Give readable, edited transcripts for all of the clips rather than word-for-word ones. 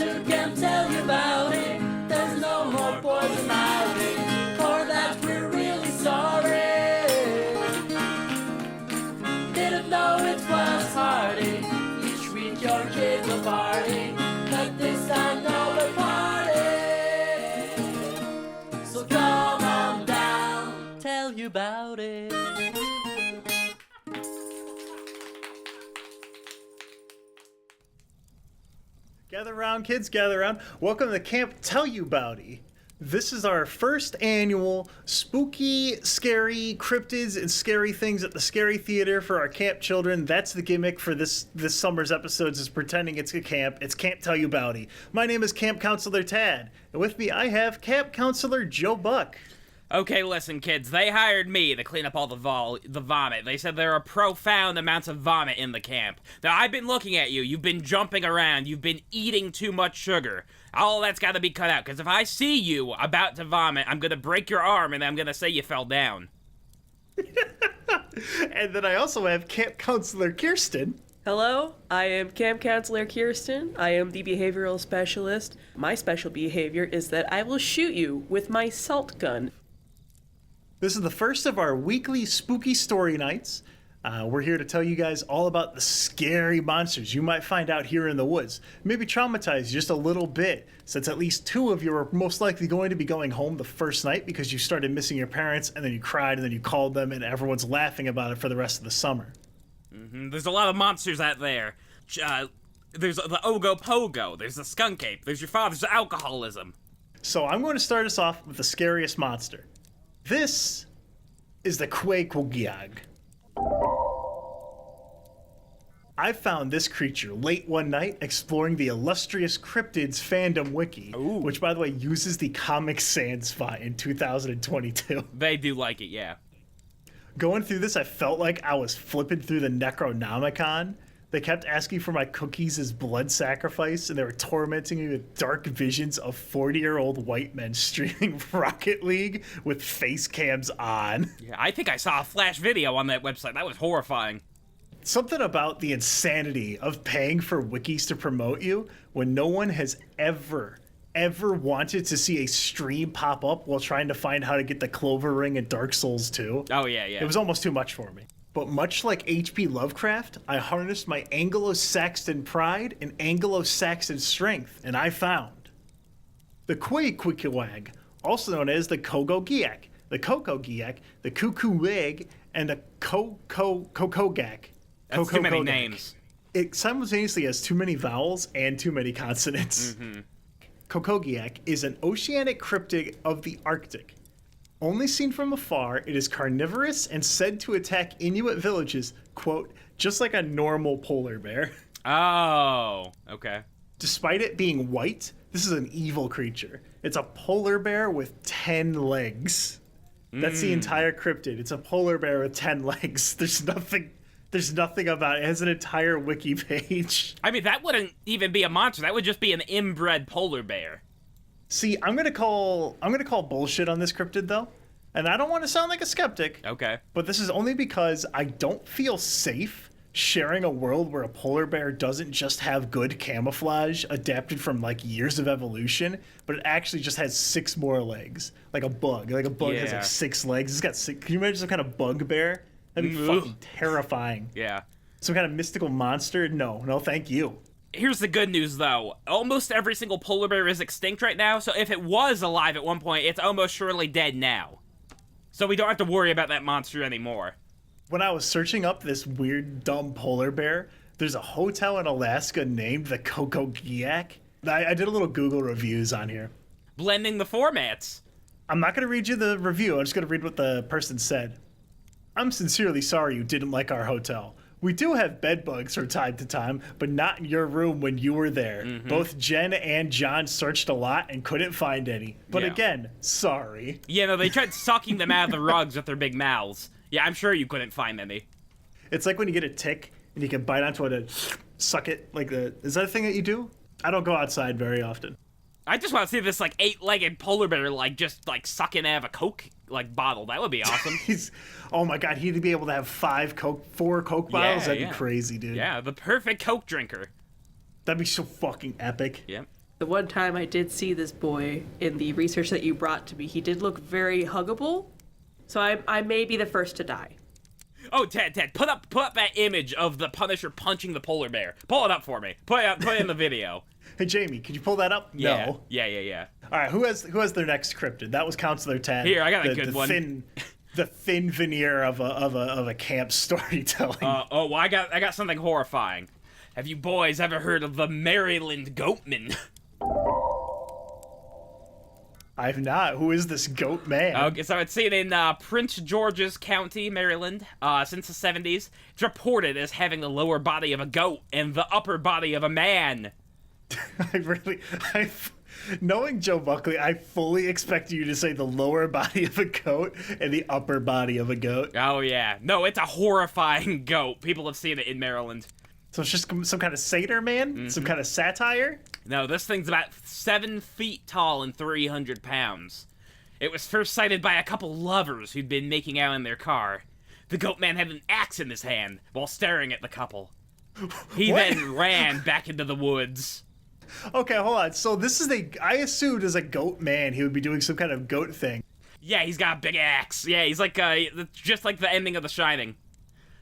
to Camp Tell-You-Boutee. There's no more poison ivy. For that we're really sorry. Didn't know it was hardy. You treat your kids a party, but this time no the party. So come on down, Tell-You-Boutee. Gather around, kids, gather around. Welcome to Camp Tell-You-Boutee. This is our first annual spooky, scary cryptids and scary things at the Scary Theater for our camp children. That's the gimmick for this summer's episodes, is pretending it's a camp. It's Camp Tell-You-Boutee. My name is Camp Counselor Tad, and with me I have Camp Counselor Joe Buck. Okay, listen, kids. They hired me to clean up all the vomit. They said there are profound amounts of vomit in the camp. Now, I've been looking at you. You've been jumping around. You've been eating too much sugar. All that's got to be cut out, because if I see you about to vomit, I'm going to break your arm, and I'm going to say you fell down. And then I also have Camp Counselor Kirsten. Hello, I am Camp Counselor Kirsten. I am the behavioral specialist. My special behavior is that I will shoot you with my salt gun. This is the first of our weekly spooky story nights. We're here to tell you guys all about the scary monsters you might find out here in the woods. Maybe traumatize you just a little bit, since at least 2 of you are most likely going to be going home the first night because you started missing your parents, and then you cried, and then you called them, and everyone's laughing about it for the rest of the summer. Mm-hmm. There's a lot of monsters out there. There's the Ogopogo, there's the skunk ape, there's your father's alcoholism. So I'm going to start us off with the scariest monster. This is the Quaquagiag. I found this creature late one night exploring the illustrious Cryptids fandom wiki, which, by the way, uses the Comic Sans font in 2022. They do like it, yeah. Going through this, I felt like I was flipping through the Necronomicon. They kept asking for my cookies as blood sacrifice, and they were tormenting me with dark visions of 40-year-old white men streaming Rocket League with face cams on. Yeah, I think I saw a flash video on that website. That was horrifying. Something about the insanity of paying for wikis to promote you when no one has ever wanted to see a stream pop up while trying to find how to get the Clover Ring in Dark Souls 2. Oh, yeah. It was almost too much for me. But much like H.P. Lovecraft, I harnessed my Anglo-Saxon pride and Anglo-Saxon strength, and I found the Quaquagiag, also known as the Kogogiak, the Kokogiak, the Kukuweg, and the Kokogak. That's too many names. It simultaneously has too many vowels and too many consonants. Mm-hmm. Kokogiak is an oceanic cryptid of the Arctic. Only seen from afar, it is carnivorous and said to attack Inuit villages, quote, just like a normal polar bear. Oh, okay. Despite it being white, this is an evil creature. It's a polar bear with 10 legs. That's the entire cryptid. It's a polar bear with 10 legs. There's nothing about it. It has an entire wiki page. I mean, that wouldn't even be a monster. That would just be an inbred polar bear. See, I'm gonna call bullshit on this cryptid though, and I don't want to sound like a skeptic. Okay. But this is only because I don't feel safe sharing a world where a polar bear doesn't just have good camouflage adapted from like years of evolution, but it actually just has 6 more legs, like a bug. Like a bug has like 6 legs. It's got 6. Can you imagine some kind of bugbear? That'd be fucking terrifying. Yeah. Some kind of mystical monster? No, thank you. Here's the good news, though. Almost every single polar bear is extinct right now, so if it was alive at one point, it's almost surely dead now. So we don't have to worry about that monster anymore. When I was searching up this weird, dumb polar bear, there's a hotel in Alaska named the Kokogiak. I did a little Google reviews on here. Blending the formats. I'm not going to read you the review. I'm just going to read what the person said. I'm sincerely sorry you didn't like our hotel. We do have bed bugs from time to time, but not in your room when you were there. Mm-hmm. Both Jen and John searched a lot and couldn't find any. But again, sorry. Yeah, no, they tried sucking them out of the rugs with their big mouths. Yeah, I'm sure you couldn't find any. It's like when you get a tick and you can bite onto it and suck it. Is that a thing that you do? I don't go outside very often. I just want to see this, 8-legged polar bear, just sucking out of a Coke, bottle. That would be awesome. Oh my God, he'd be able to have 4 Coke bottles? That'd be crazy, dude. Yeah, the perfect Coke drinker. That'd be so fucking epic. Yeah. The one time I did see this boy in the research that you brought to me, he did look very huggable. So I may be the first to die. Oh, Ted, put up that image of the Punisher punching the polar bear. Pull it up for me. Put it in the video. Hey, Jamie, could you pull that up? Yeah. No. Yeah. All right, who has their next cryptid? That was Counselor Ted. Here, I got a the, good the one. The thin veneer of a camp storytelling. Well, I got something horrifying. Have you boys ever heard of the Maryland Goatman? I've not. Who is this goat man? Okay, so it's seen in Prince George's County, Maryland, since the 70s. It's reported as having the lower body of a goat and the upper body of a man. Knowing Joe Buckley, I fully expect you to say the lower body of a goat and the upper body of a goat. Oh, yeah. No, it's a horrifying goat. People have seen it in Maryland. So it's just some kind of satyr man? Mm-hmm. Some kind of satire? No, this thing's about 7 feet tall and 300 pounds. It was first sighted by a couple lovers who'd been making out in their car. The goat man had an axe in his hand while staring at the couple. He then ran back into the woods. Okay, hold on. So this is I assumed as a goat man, he would be doing some kind of goat thing. Yeah, he's got a big axe. Yeah, he's like, just like the ending of The Shining.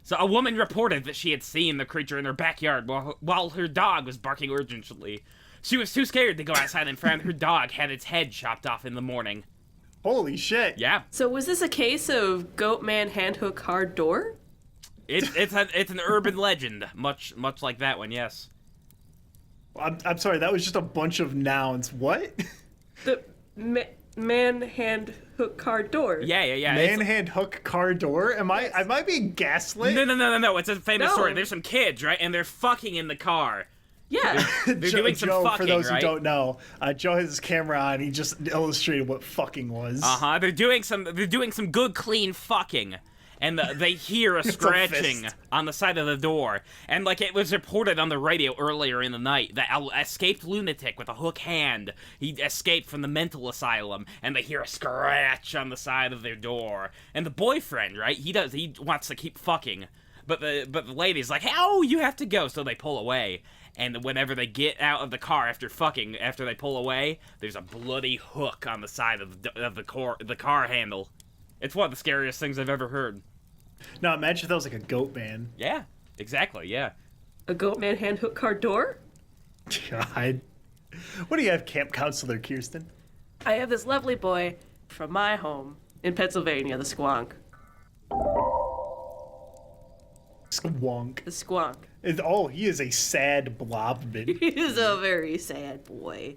So a woman reported that she had seen the creature in her backyard while her dog was barking urgently. She was too scared to go outside and found her dog had its head chopped off in the morning. Holy shit. Yeah. So was this a case of goat man hand hook hard door? It's an urban legend, much like that one, yes. I'm sorry, that was just a bunch of nouns. What? The man hand hook car door. Yeah. Man hand hook car door? Am I being gaslit? No. It's a famous No. story. There's some kids, right? And they're fucking in the car. Yeah. They're doing some Joe, fucking, for those right? who don't know, Joe has his camera on. He just illustrated what fucking was. They're doing some good clean fucking. And they hear a scratching fist. on the side of the door. And, like, it was reported on the radio earlier in the night that an escaped lunatic with a hook hand, he escaped from the mental asylum, and they hear a scratch on the side of their door. And the boyfriend, right, he wants to keep fucking. But the lady's like, oh, you have to go, so they pull away. And whenever they get out of the car after they pull away, there's a bloody hook on the side of the car handle. It's one of the scariest things I've ever heard. Now imagine if that was like a goat man. Yeah, exactly, yeah. A goat man hand hook car door? God. What do you have, Camp Counselor Kirsten? I have this lovely boy from my home in Pennsylvania, the squonk. Squonk. The squonk. He is a sad blobman. He is a very sad boy.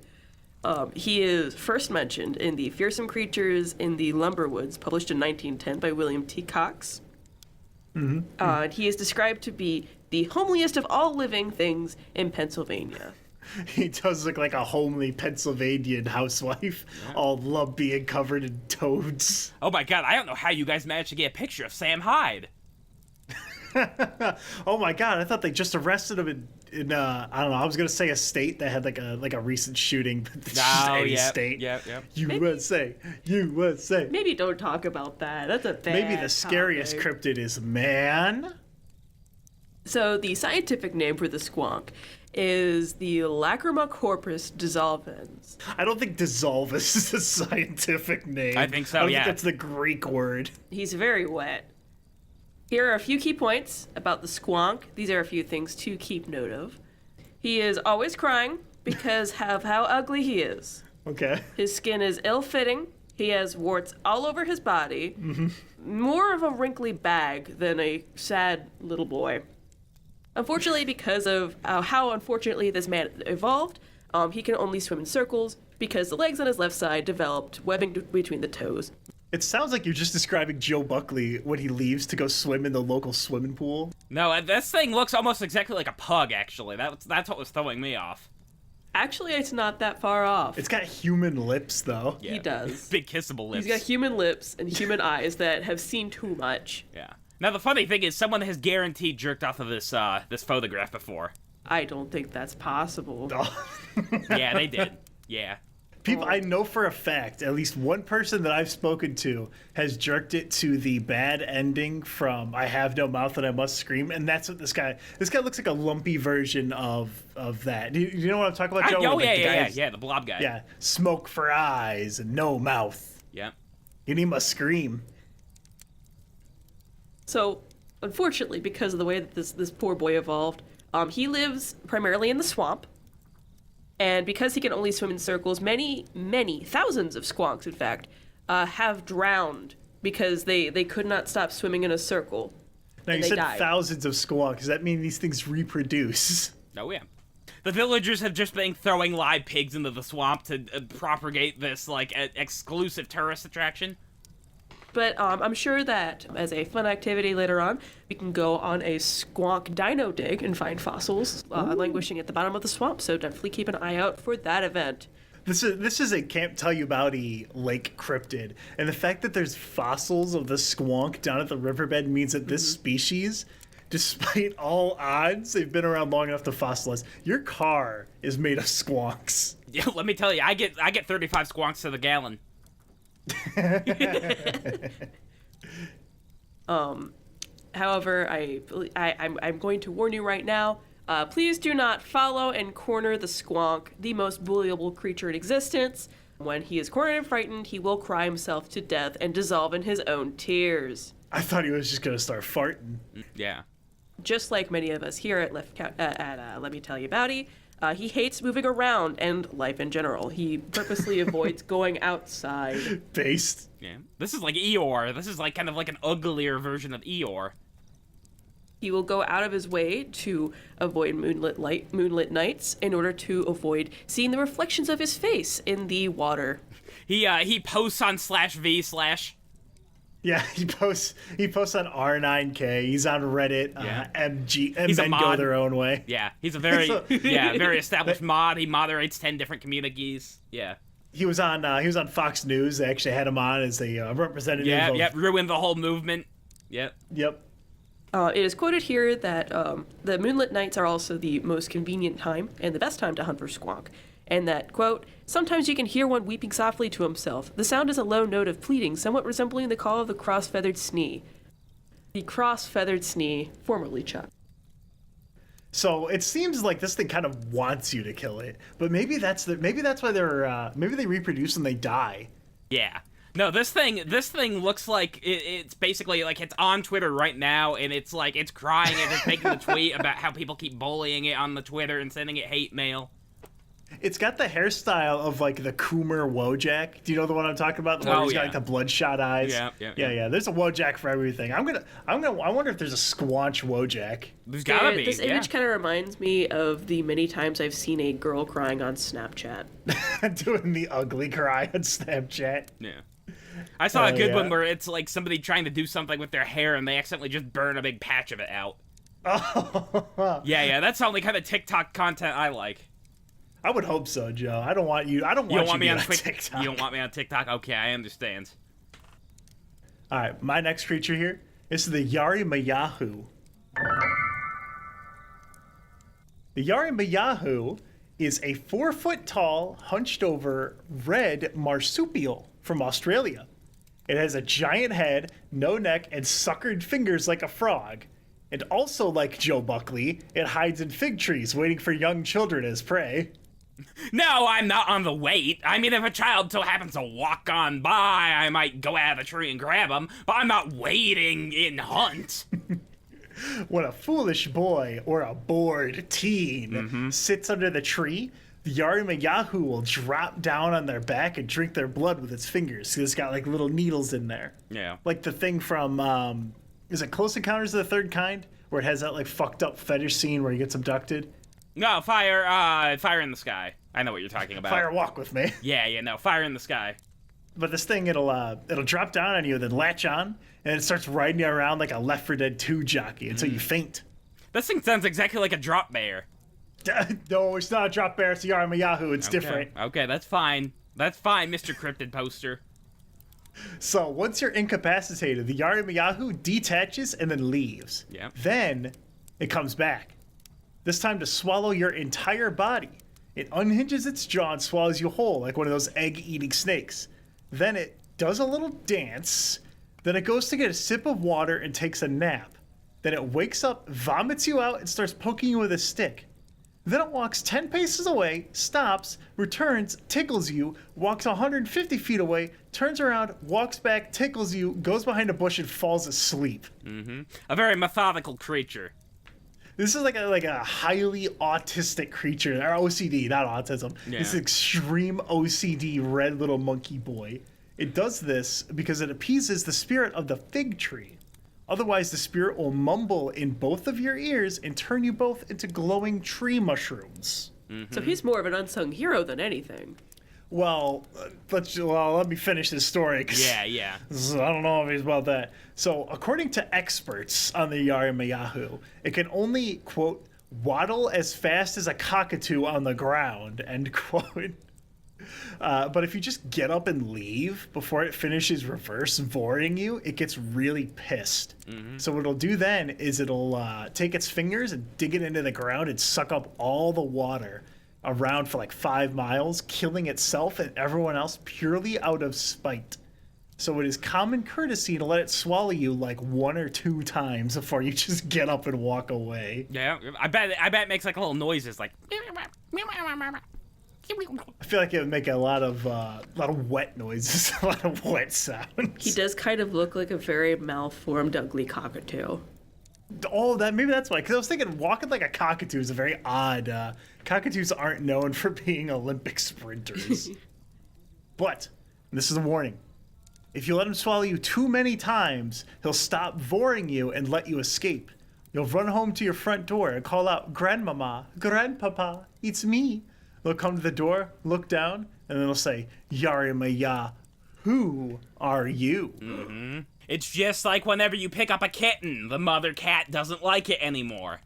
He is first mentioned in the Fearsome Creatures in the Lumberwoods, published in 1910 by William T. Cox. Mm-hmm. He is described to be the homeliest of all living things in Pennsylvania. He does look like a homely Pennsylvanian housewife, all lumpy and covered in toads. Oh my god, I don't know how you guys managed to get a picture of Sam Hyde. Oh my god, I thought they just arrested him in I don't know, I was gonna say a state that had like a recent shooting, but it's just any state. Yep. USA. Maybe don't talk about that. That's a bad Maybe the scariest topic. cryptid is man. So the scientific name for the squonk is the Lacrima corpus dissolvens. I don't think dissolvus is a scientific name. I think so, I don't yeah. think that's the Greek word. He's very wet. Here are a few key points about the squonk. These are a few things to keep note of. He is always crying because of how ugly he is. Okay. His skin is ill-fitting. He has warts all over his body. Mm-hmm. More of a wrinkly bag than a sad little boy. Unfortunately, because of how unfortunately this man evolved, he can only swim in circles because the legs on his left side developed webbing between the toes. It sounds like you're just describing Joe Buckley when he leaves to go swim in the local swimming pool. No, this thing looks almost exactly like a pug, actually. That's what was throwing me off. Actually, it's not that far off. It's got human lips, though. Yeah. He does. Big kissable lips. He's got human lips and human eyes that have seen too much. Yeah. Now, the funny thing is, someone has guaranteed jerked off of this photograph before. I don't think that's possible. Oh. Yeah, they did. Yeah. People, I know for a fact, at least one person that I've spoken to has jerked it to the bad ending from "I Have No Mouth and I Must Scream," and that's what this guy looks like a lumpy version of that. You know what I'm talking about, Joe? Oh, Where, like, yeah, the blob guy. Yeah, smoke for eyes and no mouth. Yeah. And he must scream. So, unfortunately, because of the way that this poor boy evolved, he lives primarily in the swamp. And because he can only swim in circles, many, many, thousands of squonks, in fact, have drowned because they could not stop swimming in a circle. Now, you said thousands of squonks. Does that mean these things reproduce? Oh, yeah. The villagers have just been throwing live pigs into the swamp to propagate this, like, exclusive tourist attraction. But I'm sure that as a fun activity later on, we can go on a squonk dino dig and find fossils languishing at the bottom of the swamp. So definitely keep an eye out for that event. This is a Camp Tell-You-Boutee lake cryptid, and the fact that there's fossils of the squonk down at the riverbed means that this species, despite all odds, they've been around long enough to fossilize. Your car is made of squonks. Yeah, let me tell you, I get 35 squonks to the gallon. However, I'm going to warn you right now. Please do not follow and corner the squonk, the most bullyable creature in existence. When he is cornered and frightened, he will cry himself to death and dissolve in his own tears. I thought he was just gonna start farting. Yeah. Just like many of us here at Let Me Tell You Boutee, he hates moving around and life in general. He purposely avoids going outside. Based. Yeah. This is like Eeyore. This is like kind of like an uglier version of Eeyore. He will go out of his way to avoid moonlit nights in order to avoid seeing the reflections of his face in the water. He posts on /v/. Yeah, he posts on R9K. He's on Reddit. Yeah. MG. He's a Men mod. go their own way. Yeah, he's a very very established mod. He moderates 10 different communities. Yeah. He was on Fox News. They actually had him on as a representative. Yeah, ruined the whole movement. Yep. It is quoted here that the moonlit nights are also the most convenient time and the best time to hunt for squonk. And that, quote, sometimes you can hear one weeping softly to himself. The sound is a low note of pleading, somewhat resembling the call of the cross-feathered snee. The cross-feathered snee, formerly Chuck. So it seems like this thing kind of wants you to kill it, but maybe that's why maybe they reproduce and they die. Yeah. No, this thing looks like it's basically like it's on Twitter right now, and it's like it's crying and it's making a tweet about how people keep bullying it on the Twitter and sending it hate mail. It's got the hairstyle of like the Coomer Wojak. Do you know the one I'm talking about? The one who's got like the bloodshot eyes. Yeah. There's a Wojak for everything. I wonder if there's a squanch Wojak. There's gotta be. This image kind of reminds me of the many times I've seen a girl crying on Snapchat. Doing the ugly cry on Snapchat. Yeah. I saw a good one where it's like somebody trying to do something with their hair and they accidentally just burn a big patch of it out. Oh. Yeah. That's the only kind of TikTok content I like. I would hope so, Joe. I don't want you to be on TikTok. You don't want me on TikTok? Okay, I understand. All right, my next creature here is the Yari-Mayahu. The Yari-Mayahu is a 4-foot-tall, hunched-over red marsupial from Australia. It has a giant head, no neck, and suckered fingers like a frog. And also like Joe Buckley, it hides in fig trees waiting for young children as prey. No, I'm not on the wait. I mean, if a child so happens to walk on by, I might go out of the tree and grab him, but I'm not waiting in hunt. When a foolish boy or a bored teen sits under the tree, the Yari-Mayahu will drop down on their back and drink their blood with its fingers. It's got like little needles in there. Yeah. Like the thing from, is it Close Encounters of the Third Kind? Where it has that like fucked up fetish scene where he gets abducted? No, Fire in the Sky. I know what you're talking about. Fire Walk with Me. No, Fire in the Sky. But this thing, it'll drop down on you, then latch on, and it starts riding you around like a Left 4 Dead 2 jockey until you faint. This thing sounds exactly like a drop bear. No, it's not a drop bear, it's a Yari-Mayahu, it's different. Okay, that's fine. That's fine, Mr. Cryptid Poster. So, once you're incapacitated, the Yari-Mayahu detaches and then leaves. Yeah. Then, it comes back. This time to swallow your entire body. It unhinges its jaw and swallows you whole like one of those egg-eating snakes. Then it does a little dance. Then it goes to get a sip of water and takes a nap. Then it wakes up, vomits you out, and starts poking you with a stick. Then it walks 10 paces away, stops, returns, tickles you, walks 150 feet away, turns around, walks back, tickles you, goes behind a bush, and falls asleep. A very methodical creature. This is like a highly autistic creature, or OCD, not autism. Yeah. This extreme OCD red little monkey boy. It does this because it appeases the spirit of the fig tree. Otherwise, the spirit will mumble in both of your ears and turn you both into glowing tree mushrooms. So he's more of an unsung hero than anything. Well, let me finish this story. Yeah. I don't know if he's about that. So, according to experts on the Yarimayahu, it can only, quote, waddle as fast as a cockatoo on the ground, end quote. But if you just get up and leave before it finishes reverse voring you, it gets really pissed. So what it'll do then is it'll take its fingers and dig it into the ground and suck up all the water around for like 5 miles, killing itself and everyone else purely out of spite. So it is common courtesy to let it swallow you like 1 or 2 times before you just get up and walk away. Yeah, I bet it makes like little noises like. I feel like it would make a lot of wet noises, a lot of wet sounds. He does kind of look like a very malformed, ugly cockatoo. Oh, maybe that's why. Because I was thinking walking like a cockatoo is a very odd. Cockatoos aren't known for being Olympic sprinters. But, and this is a warning, if you let him swallow you too many times, he'll stop voring you and let you escape. You'll run home to your front door and call out, "Grandmama, Grandpapa, it's me." They'll come to the door, look down, and then they'll say, "Yarimaya, who are you?" It's just like whenever you pick up a kitten, the mother cat doesn't like it anymore.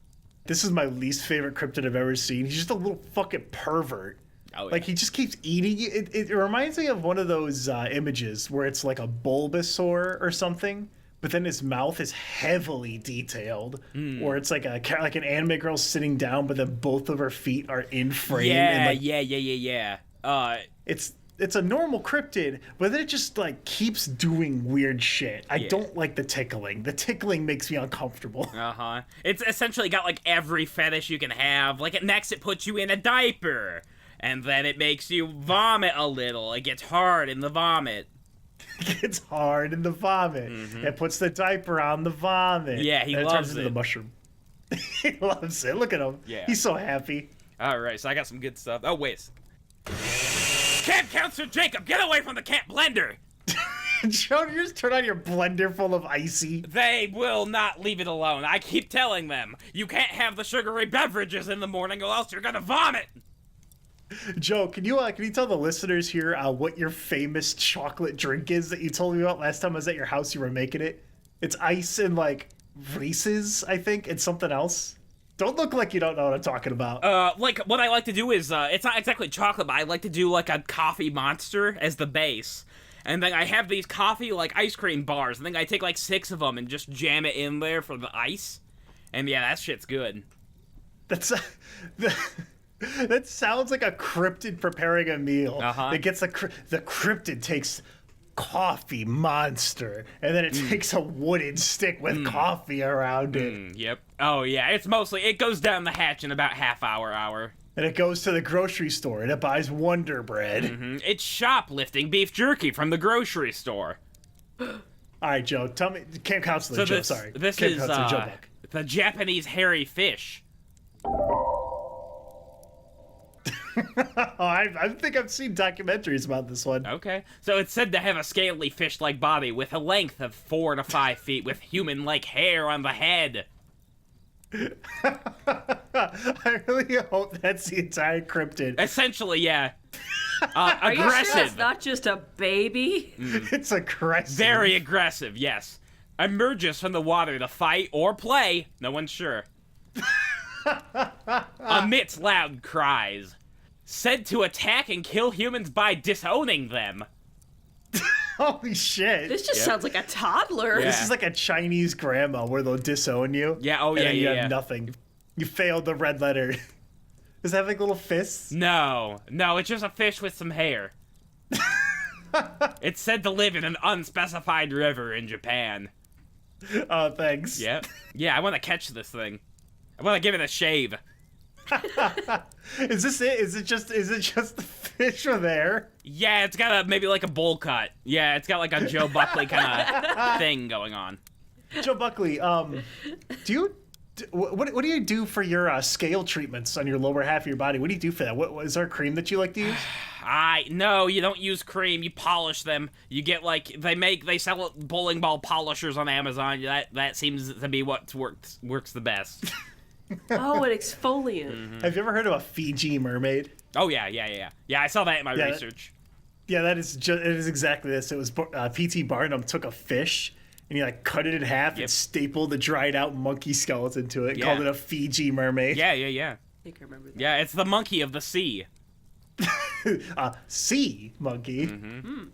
This is my least favorite cryptid I've ever seen. He's just a little fucking pervert. Oh, yeah. Like, he just keeps eating you. It reminds me of one of those images where it's like a Bulbasaur or something, but then his mouth is heavily detailed, or it's like an anime girl sitting down, but then both of her feet are in frame. Yeah. It's a normal cryptid, but then it just like keeps doing weird shit. I don't like the tickling. The tickling makes me uncomfortable. It's essentially got like every fetish you can have. Like next it puts you in a diaper, and then it makes you vomit a little. It gets hard in the vomit. It puts the diaper on the vomit. Yeah, he and loves turns into it. the mushroom. He loves it. Look at him. Yeah. He's so happy. All right, so I got some good stuff. Oh wait. Camp Counselor Jacob, get away from the camp blender! Joe, you just turn on your blender full of icy. They will not leave it alone. I keep telling them, you can't have the sugary beverages in the morning or else you're gonna vomit! Joe, can you tell the listeners here what your famous chocolate drink is that you told me about last time I was at your house? You were making it. It's ice and like Reese's, I think, and something else. Don't look like you don't know what I'm talking about. Like what I like to do is, it's not exactly chocolate, but I like to do like a coffee monster as the base. And then I have these coffee like ice cream bars. I think I take like 6 of them and just jam it in there for the ice. And yeah, that shit's good. That sounds like a cryptid preparing a meal. It gets the cryptid takes coffee monster, and then it takes a wooden stick with coffee around it. Yep. Oh yeah, it goes down the hatch in about half hour. And it goes to the grocery store and it buys Wonder Bread. It's shoplifting beef jerky from the grocery store. All right, Joe, tell me, Camp Counselor Joe, sorry. This Camp is Counselor Joe Buck. the Japanese hairy fish. I think I've seen documentaries about this one. Okay. So it's said to have a scaly fish-like body with a length of 4 to 5 feet with human-like hair on the head. I really hope that's the entire cryptid. Essentially, yeah. Are you sure Aggressive. it's not just a baby? It's aggressive. Very aggressive, yes. Emerges from the water to fight or play, no one's sure. Emits loud cries. Said to attack and kill humans by disowning them. Holy shit. This just sounds like a toddler. Yeah. This is like a Chinese grandma where they'll disown you. Yeah, oh and yeah, then you yeah. have nothing. You failed the red letter. Does it have like little fists? No, it's just a fish with some hair. It's said to live in an unspecified river in Japan. Oh, thanks. Yep. Yeah, I want to catch this thing. I want to give it a shave. Is this it? Is it just the fish with hair? Yeah, it's got maybe like a bowl cut. Yeah, it's got like a Joe Buckley kind of thing going on. Joe Buckley, what do you do for your scale treatments on your lower half of your body? What do you do for that? What is there a cream that you like to use? No, you don't use cream. You polish them. You get like they sell bowling ball polishers on Amazon. That seems to be what works the best. Oh, an exfoliant. Mm-hmm. Have you ever heard of a Fiji mermaid? Oh yeah. Yeah, I saw that in my research. It is exactly this. It was P.T. Barnum took a fish and he like cut it in half and stapled the dried out monkey skeleton to it. Yeah. Called it a Fiji mermaid. Yeah. I think I remember that. Yeah, it's the monkey of the sea. Sea monkey. Mm-hmm.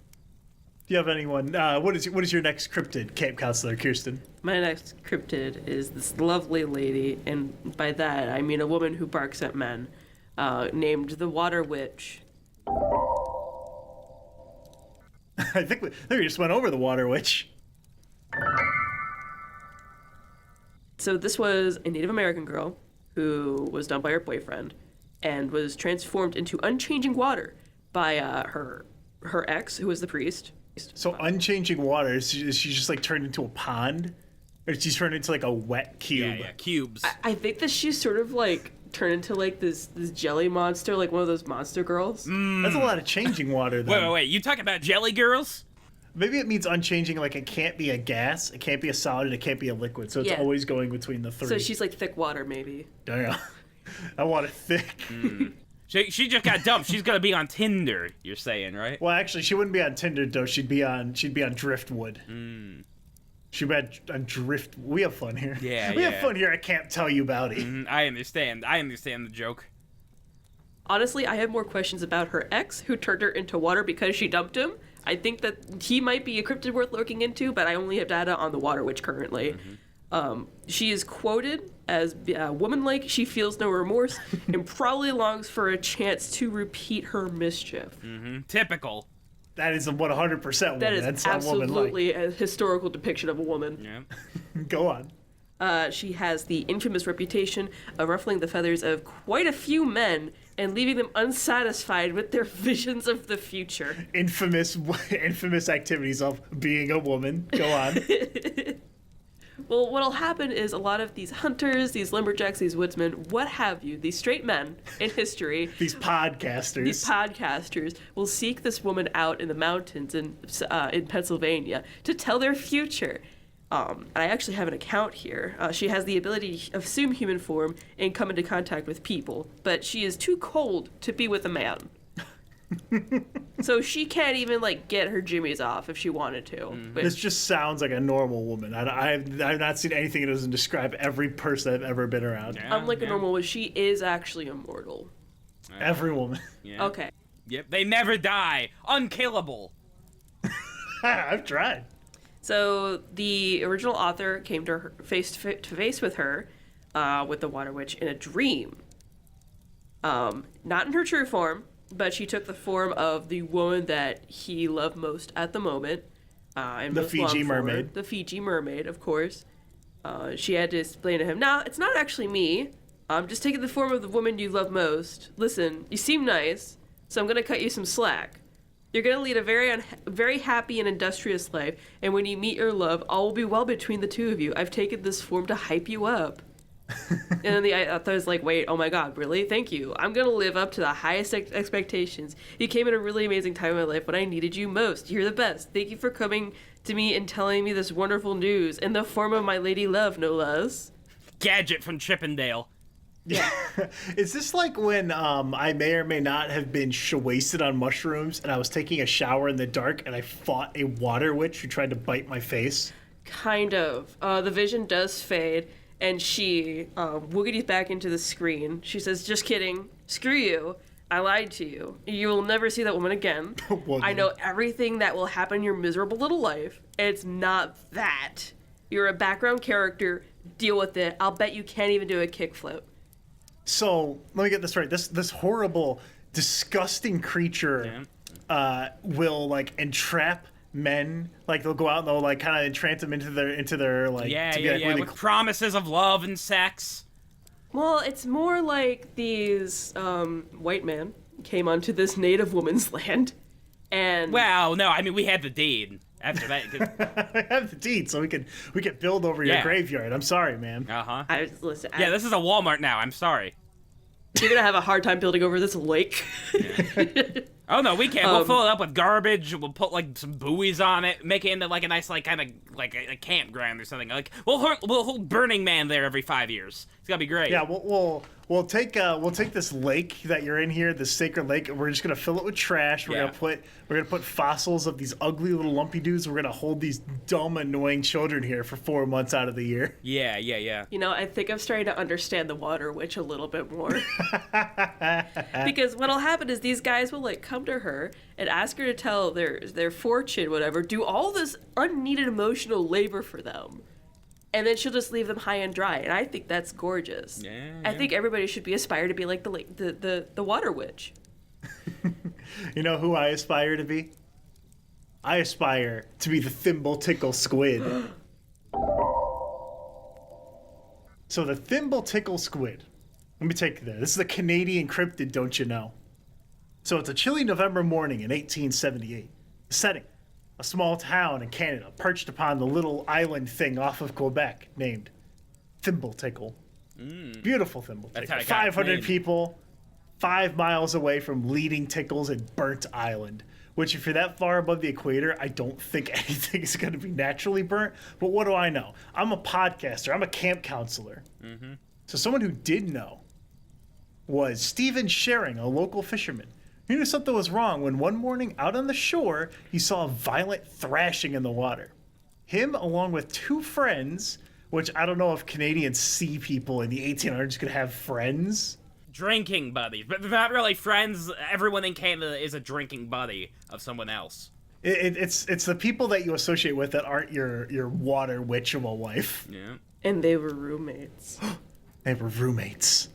Do you have anyone? What is your next cryptid, camp counselor Kirsten? My next cryptid is this lovely lady, and by that I mean a woman who barks at men, named the Water Witch. I think we just went over the water witch. So this was a Native American girl who was dumped by her boyfriend and was transformed into unchanging water by her ex, who was the priest. So unchanging water, is she just like turned into a pond? Or she's turned into like a wet cube? Yeah, cubes. I think that she's sort of like turned into like this jelly monster, like one of those monster girls. That's a lot of changing water then. Wait. You talking about jelly girls? Maybe it means unchanging, like it can't be a gas, it can't be a solid, it can't be a liquid. So it's always going between the three. So she's like thick water, maybe. Damn. I want it thick. She just got dumped. She's gonna be on Tinder. You're saying, right? Well, actually, she wouldn't be on Tinder though. She'd be on Driftwood. She'd be on Drift. We have fun here. Yeah, we have fun here. I can't tell you about it. I understand the joke. Honestly, I have more questions about her ex, who turned her into water because she dumped him. I think that he might be a cryptid worth looking into, but I only have data on the Water Witch currently. She is quoted as woman-like, she feels no remorse, and probably longs for a chance to repeat her mischief. Typical. That is a 100% woman. That is That's not woman-like. absolutely a historical depiction of a woman. Yeah. Go on. She has the infamous reputation of ruffling the feathers of quite a few men and leaving them unsatisfied with their visions of the future. Infamous activities of being a woman. Go on. Well, what'll happen is a lot of these hunters, these lumberjacks, these woodsmen, what have you, these straight men in history, These podcasters will seek this woman out in the mountains in Pennsylvania to tell their future. And I actually have an account here. She has the ability to assume human form and come into contact with people, but she is too cold to be with a man. So she can't even like get her jimmies off if she wanted to. This just sounds like a normal woman. I've not seen anything that doesn't describe every person I've ever been around. Yeah, Unlike a normal one, she is actually immortal. Every woman. Yeah. Okay. Yep. They never die. Unkillable. I've tried. So the original author came to her face to face with her, with the Water Witch in a dream. Not in her true form, but she took the form of the woman that he loved most at the moment. And The most Fiji longed for. mermaid. The Fiji mermaid, of course. She had to explain to him, "No, it's not actually me. I'm just taking the form of the woman you love most. Listen, you seem nice, so I'm going to cut you some slack. You're going to lead a very happy and industrious life, and when you meet your love, all will be well between the two of you. I've taken this form to hype you up." And then the author was like, "Wait, oh my god, really? Thank you. I'm going to live up to the highest expectations. You came at a really amazing time in my life when I needed you most. You're the best. Thank you for coming to me and telling me this wonderful news in the form of my lady love, no less." Gadget from Chippendale. Yeah. Is this like when I may or may not have been wasted on mushrooms and I was taking a shower in the dark and I fought a water witch who tried to bite my face? Kind of. The vision does fade, and she woogities back into the screen. She says, "Just kidding. Screw you. I lied to you. You will never see that woman again. I know everything that will happen in your miserable little life. It's not that. You're a background character. Deal with it. I'll bet you can't even do a kickflip." So let me get this right. This horrible, disgusting creature will like entrap men. Like they'll go out and they'll like kind of entrap them into their like with promises of love and sex. Well, it's more like these white men came onto this native woman's land, and Well, no, I mean we had the deed. After that, I have the deed, so we could build over your graveyard. I'm sorry, man. Listen. Yeah, this is a Walmart now. I'm sorry. You're gonna have a hard time building over this lake. Oh no, we can't. We'll fill it up with garbage. We'll put like some buoys on it, make it into like a nice like kind of like a campground or something. Like we'll hold Burning Man there every 5 years. It's gonna be great. Yeah, we'll take this lake that you're in here, this sacred lake, and we're just gonna fill it with trash. We're gonna put fossils of these ugly little lumpy dudes. We're gonna hold these dumb, annoying children here for 4 months out of the year. Yeah. You know, I think I'm starting to understand the water witch a little bit more. Because what'll happen is these guys will like come to her and ask her to tell their fortune, whatever, do all this unneeded emotional labor for them. And then she'll just leave them high and dry. And I think that's gorgeous. Yeah. I think everybody should be aspired to be like the water witch. You know who I aspire to be? I aspire to be the thimble tickle squid. So the thimble tickle squid. Let me take you there. This is a Canadian cryptid, don't you know? So it's a chilly November morning in 1878. The setting, a small town in Canada perched upon the little island thing off of Quebec named Thimble Tickle. Beautiful Thimble That's Tickle. how it got its 500 name. people, 5 miles away from leading tickles in Burnt Island. Which, if you're that far above the equator, I don't think anything is going to be naturally burnt. But what do I know? I'm a podcaster. I'm a camp counselor. So someone who did know was Stephen Sharing, a local fisherman. He knew something was wrong when one morning out on the shore, he saw a violent thrashing in the water. Him, along with 2 friends, which I don't know if Canadian sea people in the 1800s could have friends. Drinking buddies, but they're not really friends. Everyone in Canada is a drinking buddy of someone else. It's the people that you associate with that aren't your water witch of a wife. Yeah. And they were roommates. They were roommates.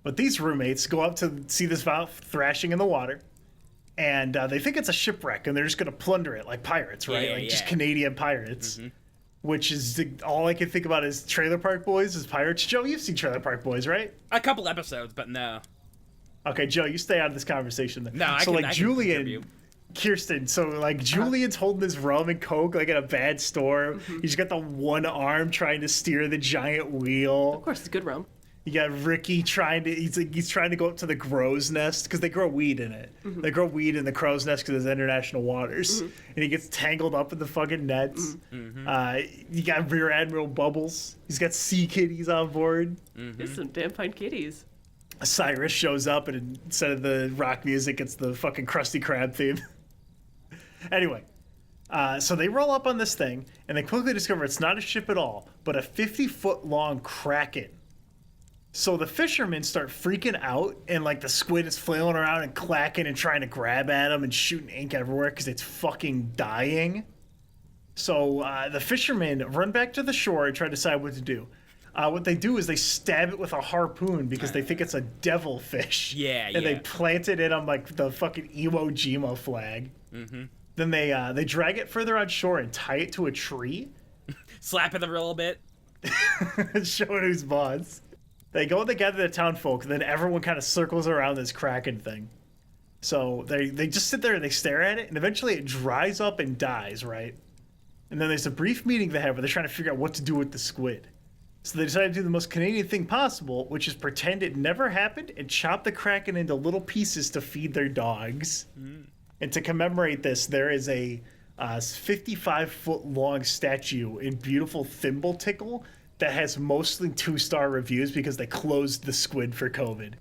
But these roommates go up to see this thrashing in the water, and they think it's a shipwreck, and they're just going to plunder it like pirates, right? Just Canadian pirates. Which is all I can think about is Trailer Park Boys as pirates. Joe, you've seen Trailer Park Boys, right? A couple episodes, but no. Okay, Joe, you stay out of this conversation then. No, I so can, like I can Julian, contribute. Kirsten, so like Julian's holding his rum and coke like in a bad storm. He's got the one arm trying to steer the giant wheel. Of course, it's good rum. You got Ricky he's trying to go up to the crow's nest because they grow weed in it. They grow weed in the crow's nest because it's international waters, and he gets tangled up in the fucking nets. You got Rear Admiral Bubbles. He's got sea kitties on board. There's some damn fine kitties. Cyrus shows up, and instead of the rock music, it's the fucking Krusty Krab theme. Anyway, so they roll up on this thing, and they quickly discover it's not a ship at all, but a 50-foot long kraken. So the fishermen start freaking out, and like the squid is flailing around and clacking and trying to grab at them and shooting ink everywhere because it's fucking dying. So the fishermen run back to the shore and try to decide what to do. What they do is they stab it with a harpoon because they think it's a devil fish. And they plant it in on like the fucking Iwo Jima flag. Then they drag it further on shore and tie it to a tree. Slap it a little bit. Showing who's boss. They go and they gather the town folk, and then everyone kind of circles around this kraken thing. So they just sit there and they stare at it, and eventually it dries up and dies, right? And then there's a brief meeting they have where they're trying to figure out what to do with the squid. So they decide to do the most Canadian thing possible, which is pretend it never happened and chop the kraken into little pieces to feed their dogs. And to commemorate this, there is a 55-foot long statue in beautiful Thimble Tickle that has mostly 2-star reviews because they closed the squid for COVID.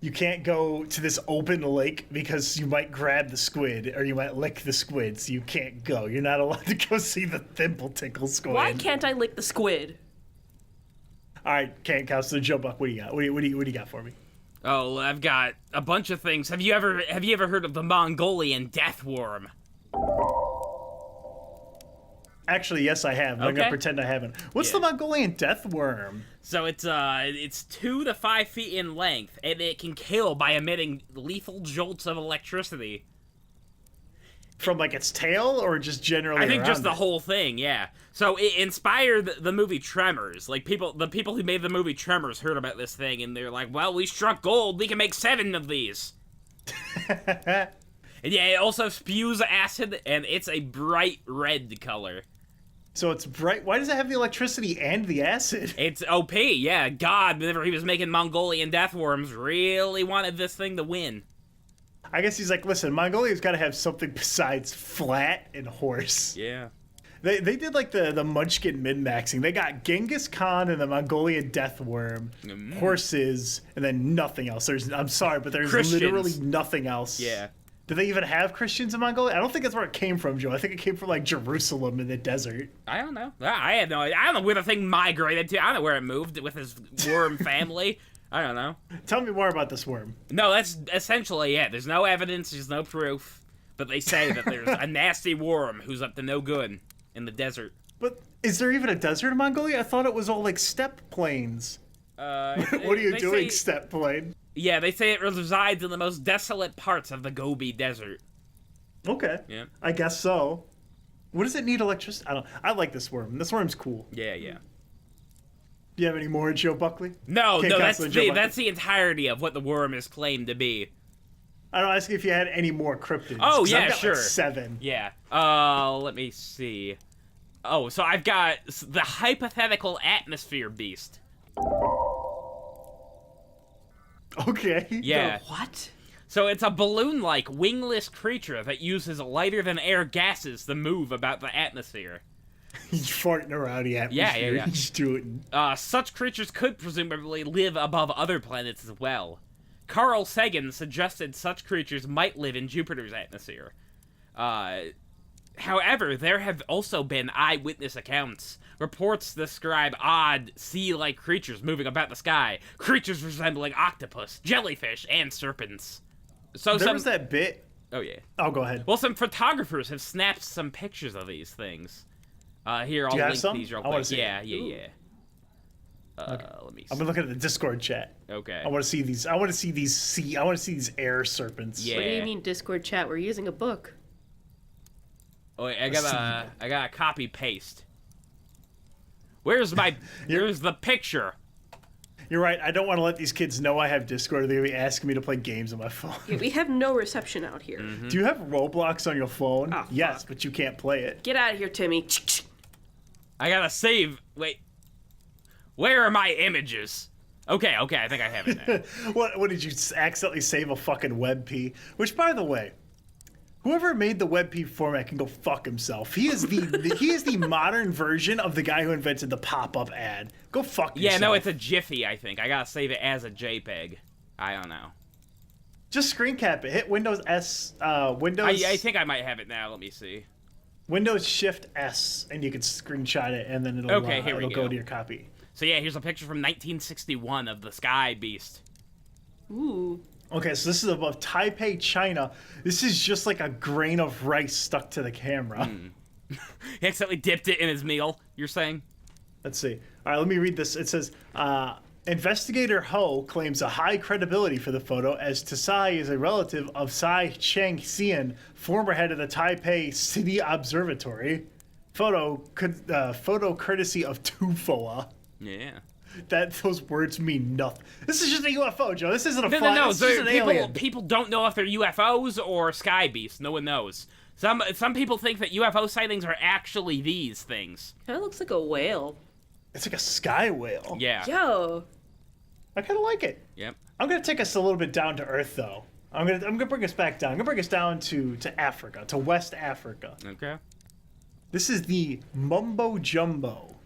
You can't go to this open lake because you might grab the squid or you might lick the squid, so you can't go. You're not allowed to go see the Thimble Tickle squid. Why can't I lick the squid? All right, Camp Counselor Joe Buck, what do you got? What do you got for me? Oh, I've got a bunch of things. Have you ever heard of the Mongolian death worm? Actually, yes, I have. But I'm Okay. gonna pretend I haven't. What's the Mongolian death worm? So it's 2 to 5 feet in length, and it can kill by emitting lethal jolts of electricity. From like its tail, or just generally? I think just around the it? whole thing, yeah. So it inspired the movie Tremors. Like the people who made the movie Tremors heard about this thing, and they're like, "Well, we struck gold. We can make 7 of these." And yeah, it also spews acid, and it's a bright red color. So it's bright. Why does it have the electricity and the acid? It's OP, yeah. God, whenever he was making Mongolian death worms, really wanted this thing to win. I guess he's like, listen, Mongolia's got to have something besides flat and horse. Yeah. They did like the Munchkin min-maxing. They got Genghis Khan and the Mongolian death worm, horses, and then nothing else. I'm sorry, but there's Christians. literally nothing else. Yeah. Do they even have Christians in Mongolia? I don't think that's where it came from, Joe. I think it came from like Jerusalem in the desert. I don't know. I had no idea. I don't know where the thing migrated to. I don't know where it moved with his worm family. I don't know. Tell me more about this worm. No, that's essentially it. There's no evidence, there's no proof. But they say that there's a nasty worm who's up to no good in the desert. But is there even a desert in Mongolia? I thought it was all like steppe plains. What are you they doing, say- steppe plain? Yeah, they say it resides in the most desolate parts of the Gobi Desert. Okay. Yeah. I guess so. What does it need electricity? I like this worm. This worm's cool. Yeah, yeah. Do you have any more, Joe Buckley? No, Can't that's cancel Joe Buckley. that's the entirety of what the worm is claimed to be. I don't ask if you had any more cryptids. Oh, 'cause yeah, I've got, sure. Like 7. Yeah. Let me see. Oh, so I've got the hypothetical atmosphere beast. Okay. Yeah. What? So it's a balloon-like, wingless creature that uses lighter-than-air gases to move about the atmosphere. He's farting around the atmosphere. yeah. He's doing. Such creatures could presumably live above other planets as well. Carl Sagan suggested such creatures might live in Jupiter's atmosphere. However, there have also been eyewitness accounts. Reports describe odd, sea-like creatures moving about the sky. Creatures resembling octopus, jellyfish, and serpents. So There was that bit. Oh, yeah. Oh, go ahead. Well, some photographers have snapped some pictures of these things. Here, I'll you have link some? these real I wanna quick. see Yeah, it. yeah. Let me see. I'm looking at the Discord chat. Okay. I want to see these. I want to see these sea. I want to see these air serpents. Yeah. What do you mean Discord chat? We're using a book. Oh, wait, I got a copy paste. Where's the picture? You're right. I don't want to let these kids know I have Discord. They're gonna be asking me to play games on my phone. Yeah, we have no reception out here. Mm-hmm. Do you have Roblox on your phone? Oh, yes, fuck. but you can't play it. Get out of here, Timmy. I gotta save. Wait. Where are my images? Okay, I think I have it now. What did you accidentally save a fucking WebP? Which, by the way, whoever made the WebP format can go fuck himself. He is the modern version of the guy who invented the pop-up ad. Go fuck yourself. Yeah, no, it's a Jiffy, I think. I gotta save it as a JPEG. I don't know. Just screen cap it. Hit Windows S. Windows. I think I might have it now. Let me see. Windows Shift S, and you can screenshot it, and then it'll Okay, here we it'll go go. to your copy. So yeah, here's a picture from 1961 of the Sky Beast. Ooh. Okay, so this is above Taipei, China. This is just like a grain of rice stuck to the camera. He accidentally dipped it in his meal, you're saying? Let's see. All right, let me read this. It says, Investigator Ho claims a high credibility for the photo as Tsai is a relative of Tsai Chang-hsien, former head of the Taipei City Observatory. Photo courtesy of Tufoa. Yeah. Those words mean nothing. This is just a UFO, Joe. This isn't a No, fly. no, no. This is an alien. People don't know if they're UFOs or Sky Beasts. No one knows. Some people think that UFO sightings are actually these things. Kind of looks like a whale. It's like a sky whale. Yeah. Yo. I kind of like it. Yep. I'm gonna take us a little bit down to earth, though. I'm gonna bring us back down. I'm gonna bring us down to Africa, to West Africa. Okay. This is the Mumbo Jumbo.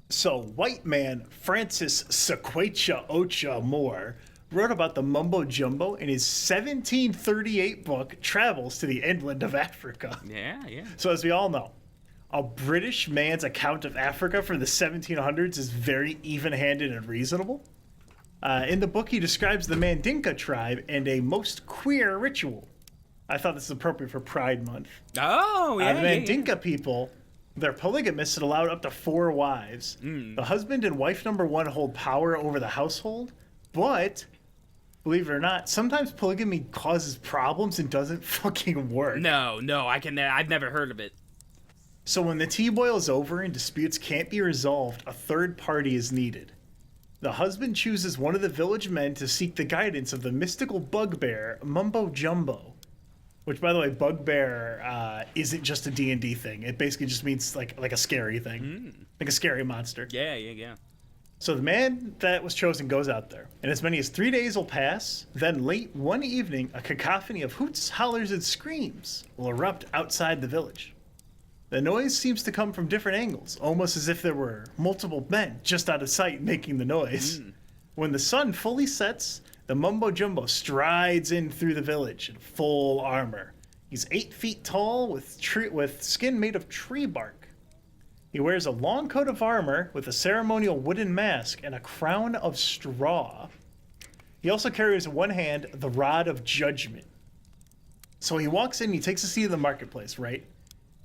So, white man Francis Sequecha Ocha Moore wrote about the Mumbo Jumbo in his 1738 book, Travels to the Inland of Africa. Yeah. So, as we all know, a British man's account of Africa from the 1700s is very even-handed and reasonable. In the book, he describes the Mandinka tribe and a most queer ritual. I thought this is appropriate for Pride Month. Oh, yeah, The yeah, yeah. Mandinka people, they're polygamists and allowed up to 4 wives. The husband and wife number 1 hold power over the household, but believe it or not, sometimes polygamy causes problems and doesn't fucking work. No, I've never heard of it. So when the tea boils over and disputes can't be resolved, a third party is needed. The husband chooses one of the village men to seek the guidance of the mystical bugbear, Mumbo Jumbo. Which, by the way, bugbear isn't just a D&D thing. It basically just means like a scary thing. Like a scary monster. Yeah. So the man that was chosen goes out there, and as many as 3 days will pass. Then late one evening, a cacophony of hoots, hollers, and screams will erupt outside the village. The noise seems to come from different angles, almost as if there were multiple men just out of sight making the noise. When the sun fully sets, the Mumbo Jumbo strides in through the village in full armor. He's 8 feet tall with skin made of tree bark. He wears a long coat of armor with a ceremonial wooden mask and a crown of straw. He also carries in one hand the rod of judgment. So he walks in, he takes a seat in the marketplace, right?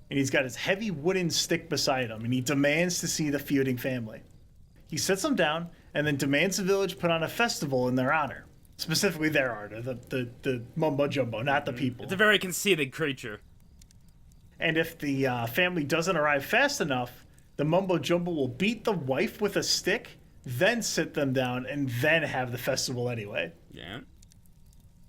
And he's got his heavy wooden stick beside him, and he demands to see the feuding family. He sits them down and then demands the village put on a festival in their honor. Specifically their honor, the Mumbo Jumbo, not the people. It's a very conceited creature. And if the family doesn't arrive fast enough, the Mumbo Jumbo will beat the wife with a stick, then sit them down, and then have the festival anyway. Yeah.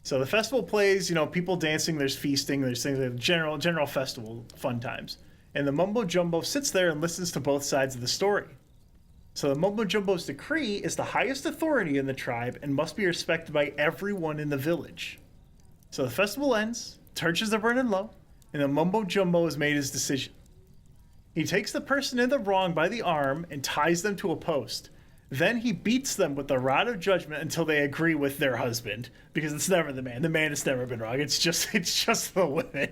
So the festival plays, people dancing, there's feasting, there's things like general festival fun times. And the Mumbo Jumbo sits there and listens to both sides of the story. So the Mumbo Jumbo's decree is the highest authority in the tribe and must be respected by everyone in the village. So the festival ends, torches are burning low, and the Mumbo Jumbo has made his decision. He takes the person in the wrong by the arm and ties them to a post. Then he beats them with the rod of judgment until they agree with their husband, because it's never the man. The man has never been wrong. It's just the women.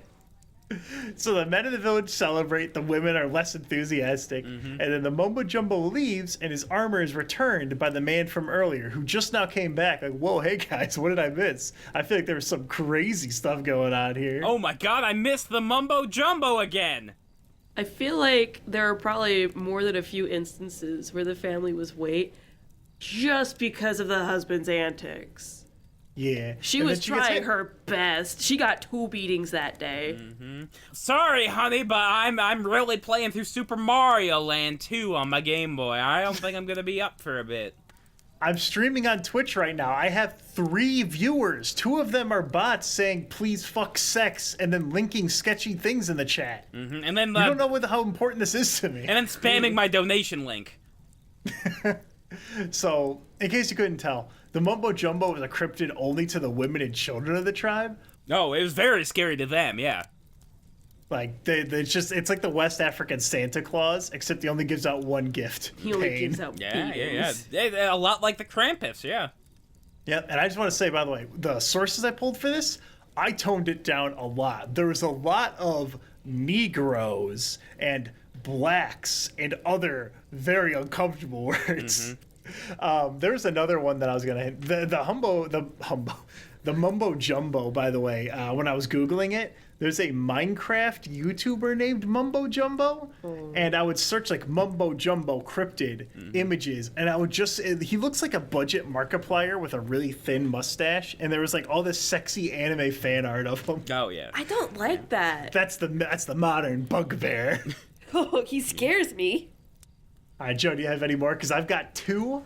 So the men of the village celebrate. The women are less enthusiastic, and then the Mumbo Jumbo leaves, and his armor is returned by the man from earlier, who just now came back. Like, whoa, hey guys, what did I miss? I feel like there was some crazy stuff going on here. Oh my god, I missed the Mumbo Jumbo again! I feel like there are probably more than a few instances where the family was wait just because of the husband's antics. Yeah. She was trying her best. She got 2 beatings that day. Sorry, honey, but I'm really playing through Super Mario Land 2 on my Game Boy. I don't think I'm gonna be up for a bit. I'm streaming on Twitch right now. I have 3 viewers. 2 of them are bots saying, please fuck sex, and then linking sketchy things in the chat. And then You don't know how important this is to me. and then spamming my donation link. So, in case you couldn't tell, the Mumbo Jumbo was a cryptid only to the women and children of the tribe. No, it was very scary to them, yeah. Like, it's like the West African Santa Claus, except he only gives out 1 gift. He only Pain. gives out beatings. Yeah. A lot like the Krampus, yeah. Yep, and I just want to say, by the way, the sources I pulled for this, I toned it down a lot. There was a lot of Negroes and blacks and other very uncomfortable words. There's another one that I was gonna hit. The Mumbo Jumbo, by the way, when I was Googling it, there's a Minecraft YouTuber named Mumbo Jumbo, and I would search like Mumbo Jumbo cryptid images, and I would he looks like a budget Markiplier with a really thin mustache, and there was like all this sexy anime fan art of him. Oh, yeah. I don't like that. That's the modern bugbear. Oh, he scares me. All right, Joe, do you have any more? Because I've got 2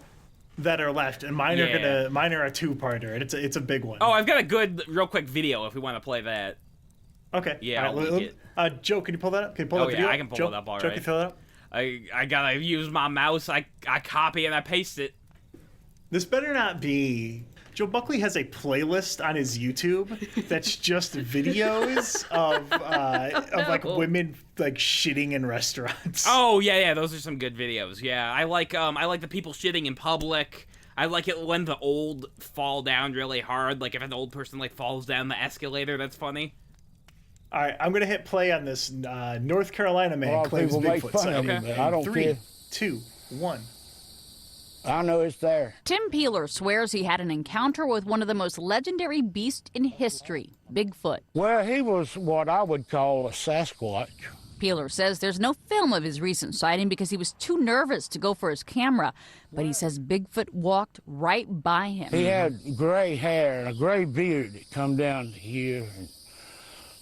that are left, and mine are a 2-parter, and it's a big one. Oh, I've got a good, real quick video if we want to play that. Okay. Yeah, all I'll link it. Joe, can you pull that up? Can you pull that video? I can pull Joe, it up, all Joe, right. can you fill that up? I gotta use my mouse, I copy and I paste it. This better not be... Joe Buckley has a playlist on his YouTube that's just videos of like women like shitting in restaurants. Oh, yeah, those are some good videos, yeah. I like the people shitting in public. I like it when the old fall down really hard, like if an old person like falls down the escalator, that's funny. All right, I'm gonna hit play on this North Carolina man Well, claims people make Bigfoot. fun of me, Okay. but I don't 3, care. 2, 1. I know it's there. Tim Peeler swears he had an encounter with one of the most legendary beasts in history, Bigfoot. Well, he was what I would call a Sasquatch. Peeler says there's no film of his recent sighting because he was too nervous to go for his camera, but he says Bigfoot walked right by him. He had gray hair and a gray beard that come down here.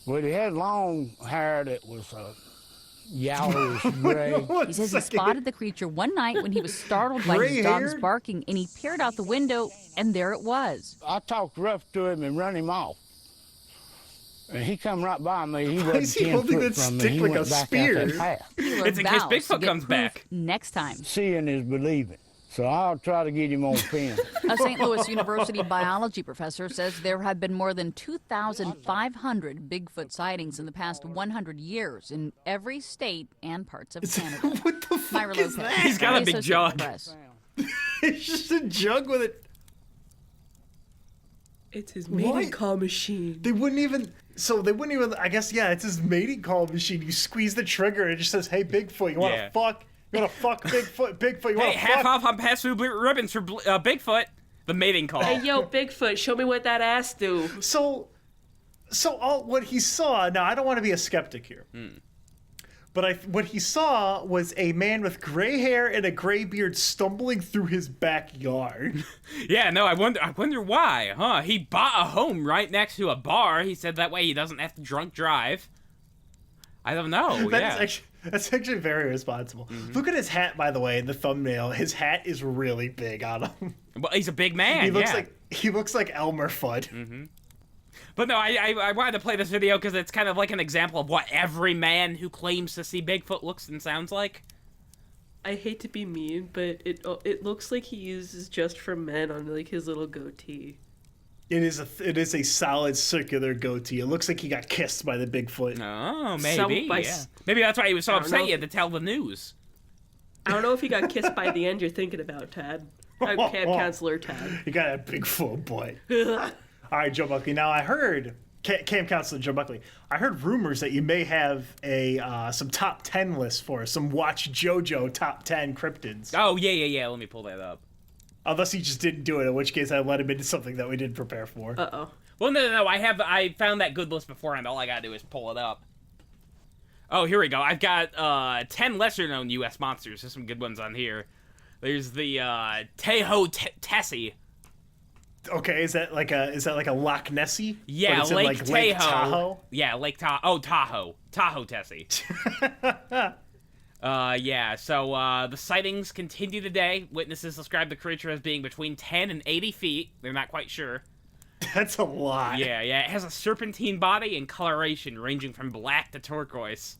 But he had long hair that was yellowish gray. He says he spotted the creature one night when he was startled by his dog's barking, and he peered out the window, and there it was. I talked rough to him and run him off. And he come right by me. He Why wasn't is he 10 holding foot that from me. stick He like went a back out spear? that path. Peeler It's in case vows to Bigfoot get comes proof back. next time. Seeing is believing. So I'll try to get him on film. A St. Louis University biology professor says there have been more than 2,500 Bigfoot sightings in the past 100 years in every state and parts of Canada. What the fuck Myra is Lopez, that? He's got a the big Associated jug. Press. It's just a jug with it. It's his What? mating call machine. They wouldn't even. So they wouldn't even. I guess yeah. It's his mating call machine. You squeeze the trigger and it just says, "Hey, Bigfoot, you want to Yeah. fuck? You want to fuck Bigfoot? Bigfoot, you want Hey, to half fuck?" off on pass through ribbons for Bigfoot. The mating call. Hey, yo, Bigfoot, show me what that ass do. So all what he saw. Now I don't want to be a skeptic here. But what he saw was a man with gray hair and a gray beard stumbling through his backyard. Yeah, no, I wonder why, huh? He bought a home right next to a bar. He said that way he doesn't have to drunk drive. I don't know. That's actually very responsible. Look at his hat, by the way, in the thumbnail. His hat is really big on him. Well, he's a big man. He looks like Elmer Fudd. But no, I wanted to play this video because it's kind of like an example of what every man who claims to see Bigfoot looks and sounds like. I hate to be mean, but it looks like he uses Just for Men on like his little goatee. It is a solid circular goatee. It looks like he got kissed by the Bigfoot. Oh, maybe. by Yeah. s- Maybe that's why he was so I don't upset know. he had to tell the news. I don't know if he got kissed by the end you're thinking about, Tad. Camp counselor Tad. He got a big full boy. All right, Joe Buckley. Now I heard camp counselor Joe Buckley. I heard rumors that you may have some top 10 lists for us. Some Watch JoJo top 10 cryptids. Oh, yeah. Let me pull that up. Unless he just didn't do it, in which case I let him into something that we didn't prepare for. Uh-oh. Well, no. I found that good list beforehand. All I gotta do is pull it up. Oh, here we go. I've got 10 lesser-known U.S. monsters. There's some good ones on here. There's the Tessie. Okay, is that like a Loch Nessie? Yeah, But it's in, Lake like, Lake Tahoe. Tahoe. Yeah, Lake Tahoe. Oh, Tahoe Tessie. Yeah, so the sightings continue today. Witnesses describe the creature as being between 10 and 80 feet. They're not quite sure. That's a lot. Yeah, it has a serpentine body and coloration ranging from black to turquoise.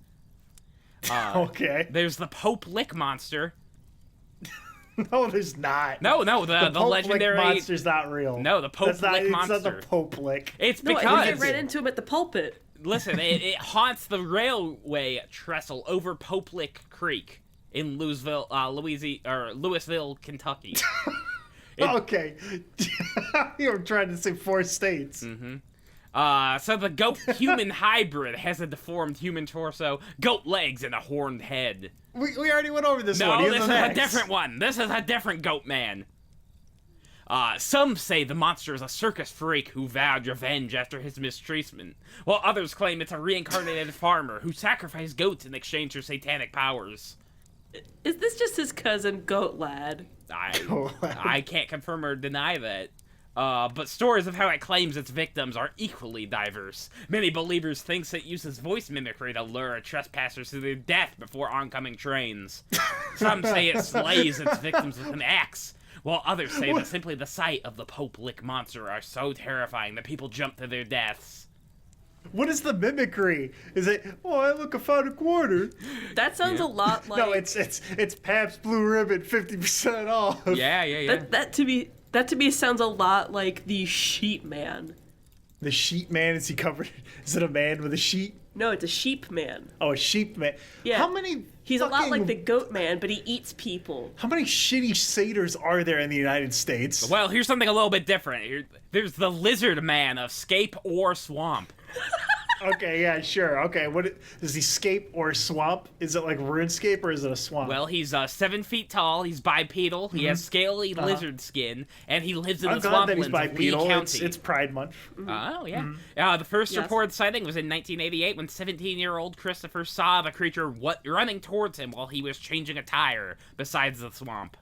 Okay. There's the Pope Lick monster. No, there's not. No, the Pope legendary Lick monster's not real. No, the Pope That's not, Lick it's monster. not the Pope Lick. It's No, because I ran into him at the pulpit. listen, it haunts the railway trestle over Pope Lick Creek in Louisville, Kentucky. Okay. You were trying to say 4 states. So the goat-human hybrid has a deformed human torso, goat legs, and a horned head. We already went over this one. No, Here's this is the a next. different one. This is a different goat man. Some say the monster is a circus freak who vowed revenge after his mistreatment, while others claim it's a reincarnated farmer who sacrificed goats in exchange for satanic powers. Is this just his cousin, Goat Lad? I can't confirm or deny that. But stories of how it claims its victims are equally diverse. Many believers think it uses voice mimicry to lure trespassers to their death before oncoming trains. Some say it slays its victims with an axe, while others say that simply the sight of the Pope Lick monster are so terrifying that people jump to their deaths. What is the mimicry? Is it, I found a quarter? That sounds a lot like... No, it's Pabst Blue Ribbon 50% off. Yeah. That to me sounds a lot like the Sheep Man. The sheep man, is he covered? Is it a man with a sheep? No, it's a Sheep Man. Oh, a sheep man. Yeah. How many He's a lot fucking- like the Goat Man, but he eats people. How many shitty satyrs are there in the United States? Well, here's something a little bit different. There's the Lizard Man of Scape or Swamp. Okay, yeah, sure. Okay, what is he, scape or swamp? Is it like RuneScape or is it a swamp? Well, he's 7 feet tall. He's bipedal. He has scaly lizard skin, and he lives in I'm the glad that he's swamplands of Lee bipedal. County. It's Pride Month. Oh, yeah. The first Yes. reported sighting was in 1988 when 17-year-old Christopher saw the creature running towards him while he was changing a tire beside the swamp.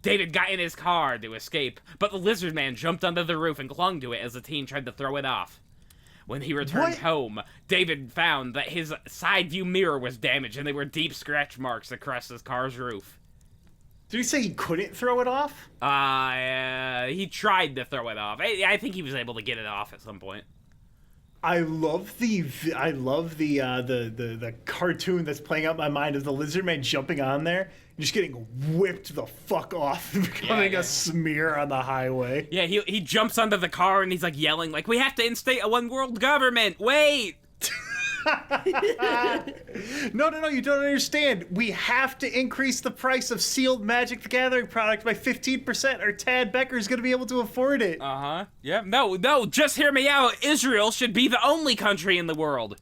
David got in his car to escape, but the lizard man jumped under the roof and clung to it as the teen tried to throw it off. When he returned home, David found that his side view mirror was damaged and there were deep scratch marks across his car's roof. Did he say he couldn't throw it off? He tried to throw it off. I think he was able to get it off at some point. I love the cartoon that's playing out in my mind of the lizard man jumping on there and just getting whipped the fuck off and becoming a smear on the highway. Yeah, he jumps under the car and he's like yelling like, "We have to instate a one world government. Wait." No, you don't understand. We have to increase the price of sealed Magic the Gathering product by 15% or Tad Becker's going to be able to afford it. Uh-huh. Yeah. No, just hear me out. Israel should be the only country in the world.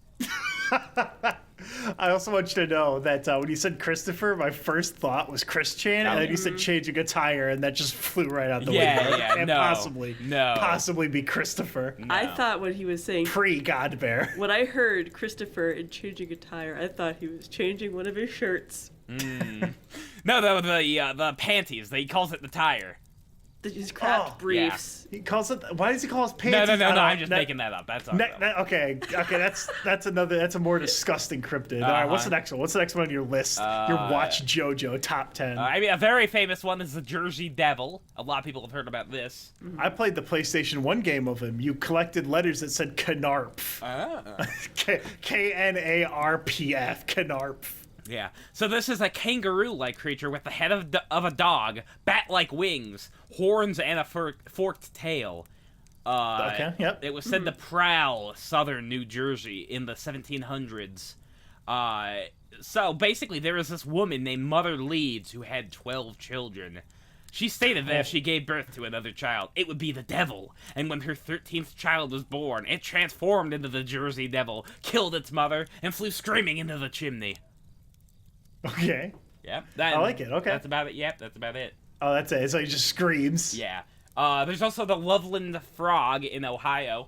I also want you to know that when you said Christopher, my first thought was Christian, and then you said changing a tire, and that just flew right out the window. Yeah, and no. possibly be Christopher. No. I thought when he was saying Pre-God Bear. when I heard Christopher and changing a tire, I thought he was changing one of his shirts. No, the panties. He calls it the tire. His craft briefs. He calls it. Why does he call his pants? No. I'm just making that up. That's all. Okay. That's a more disgusting cryptid. All right, what's the next one? What's the next one on your list? Your Watch JoJo top 10. I mean, a very famous one is the Jersey Devil. A lot of people have heard about this. I played the PlayStation 1 game of him. You collected letters that said Knarpf. Knarpf. Knarpf. Yeah. So this is a kangaroo-like creature with the head of a dog, bat-like wings, horns, and a forked tail. Okay, yep. It was said to prowl southern New Jersey in the 1700s. So basically, there was this woman named Mother Leeds who had 12 children. She stated that if she gave birth to another child, it would be the devil. And when her 13th child was born, it transformed into the Jersey Devil, killed its mother, and flew screaming into the chimney. Okay. Yeah. I like it, okay. That's about it. Yep, that's about it. Oh, that's it. So he just screams. Yeah. There's also the Loveland Frog in Ohio.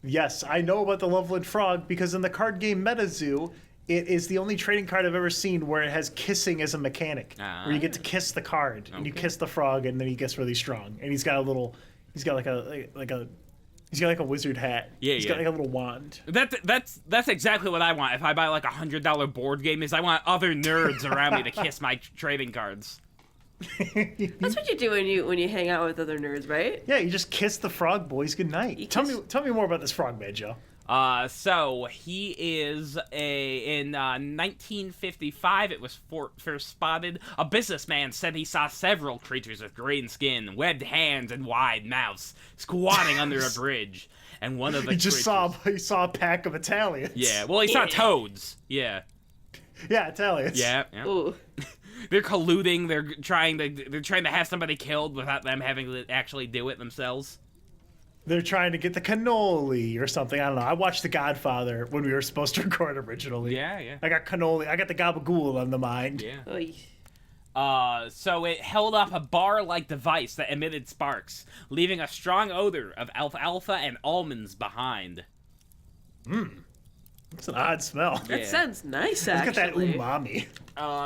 Yes, I know about the Loveland Frog because in the card game MetaZoo, it is the only trading card I've ever seen where it has kissing as a mechanic. Where you get to kiss the card, and you kiss the frog, and then he gets really strong. And he's got like a wizard hat. Yeah, He's got like a little wand. That's exactly what I want. If I buy like $100 board game, is I want other nerds around me to kiss my trading cards. That's what you do when you hang out with other nerds, right? Yeah, you just kiss the frog boys goodnight. Tell me more about this frog man, Joe. So he is in 1955, it was first spotted. A businessman said he saw several creatures with green skin, webbed hands, and wide mouths squatting under a bridge. And one of the he saw a pack of Italians. Yeah, well, he saw toads. Yeah. Yeah, Italians. Yeah. Ooh. They're colluding. They're trying to have somebody killed without them having to actually do it themselves. They're trying to get the cannoli or something. I don't know. I watched The Godfather when we were supposed to record originally. Yeah. I got cannoli. I got the gabagool on the mind. Yeah. Oy. So it held up a bar-like device that emitted sparks, leaving a strong odor of alfalfa and almonds behind. It's an odd smell. That sounds nice, Look at that actually. umami.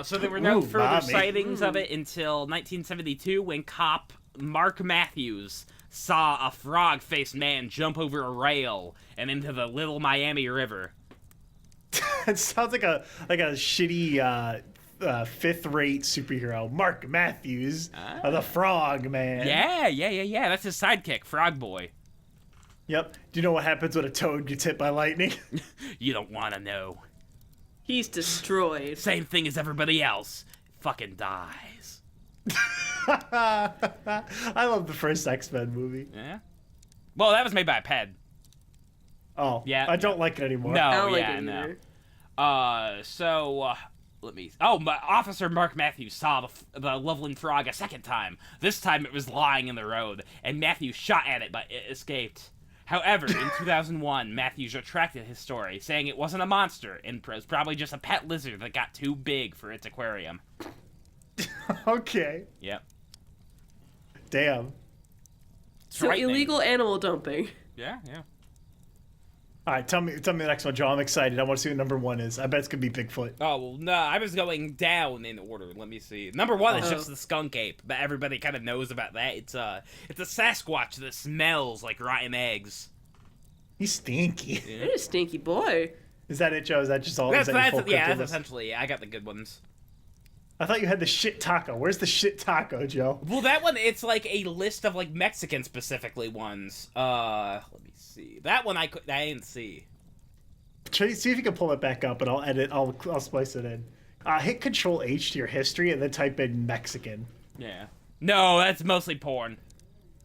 So there were no further mommy. sightings of it until 1972 when cop Mark Matthews saw a frog-faced man jump over a rail and into the Little Miami River. It sounds like a shitty fifth-rate superhero. Mark Matthews, the Frog Man. Yeah. That's his sidekick, Frog Boy. Yep. Do you know what happens when a toad gets hit by lightning? You don't want to know. He's destroyed. Same thing as everybody else. Fucking dies. I love the first X-Men movie. Yeah. Well, that was made by a Ped. Oh, Yeah. I don't like it anymore. No, I don't like yeah, it no. either. Let me. Oh, Officer Mark Matthews saw the Loveland Frog a second time. This time it was lying in the road, and Matthews shot at it, but it escaped. However, in 2001, Matthews retracted his story, saying it wasn't a monster and was probably just a pet lizard that got too big for its aquarium. Okay. Yep. Damn. It's So frightening. illegal animal dumping. Yeah. All right, tell me the next one, Joe. I'm excited. I want to see what number 1 is. I bet it's gonna be Bigfoot. Oh, well, no, I was going down in order. Let me see. Number 1 is just the skunk ape, but everybody kind of knows about that. It's a Sasquatch that smells like rotten eggs. He's stinky. You're a stinky boy. Is that it, Joe? Is that just all? That's is that your full yeah, cryptid that's list? essentially. I got the good ones. I thought you had the shit taco. Where's the shit taco, Joe? Well, that one, it's like a list of like Mexican specifically ones. Let me see. That one I didn't see. See if you can pull it back up, and I'll edit. I'll splice it in. Hit Control H to your history, and then type in Mexican. Yeah. No, that's mostly porn.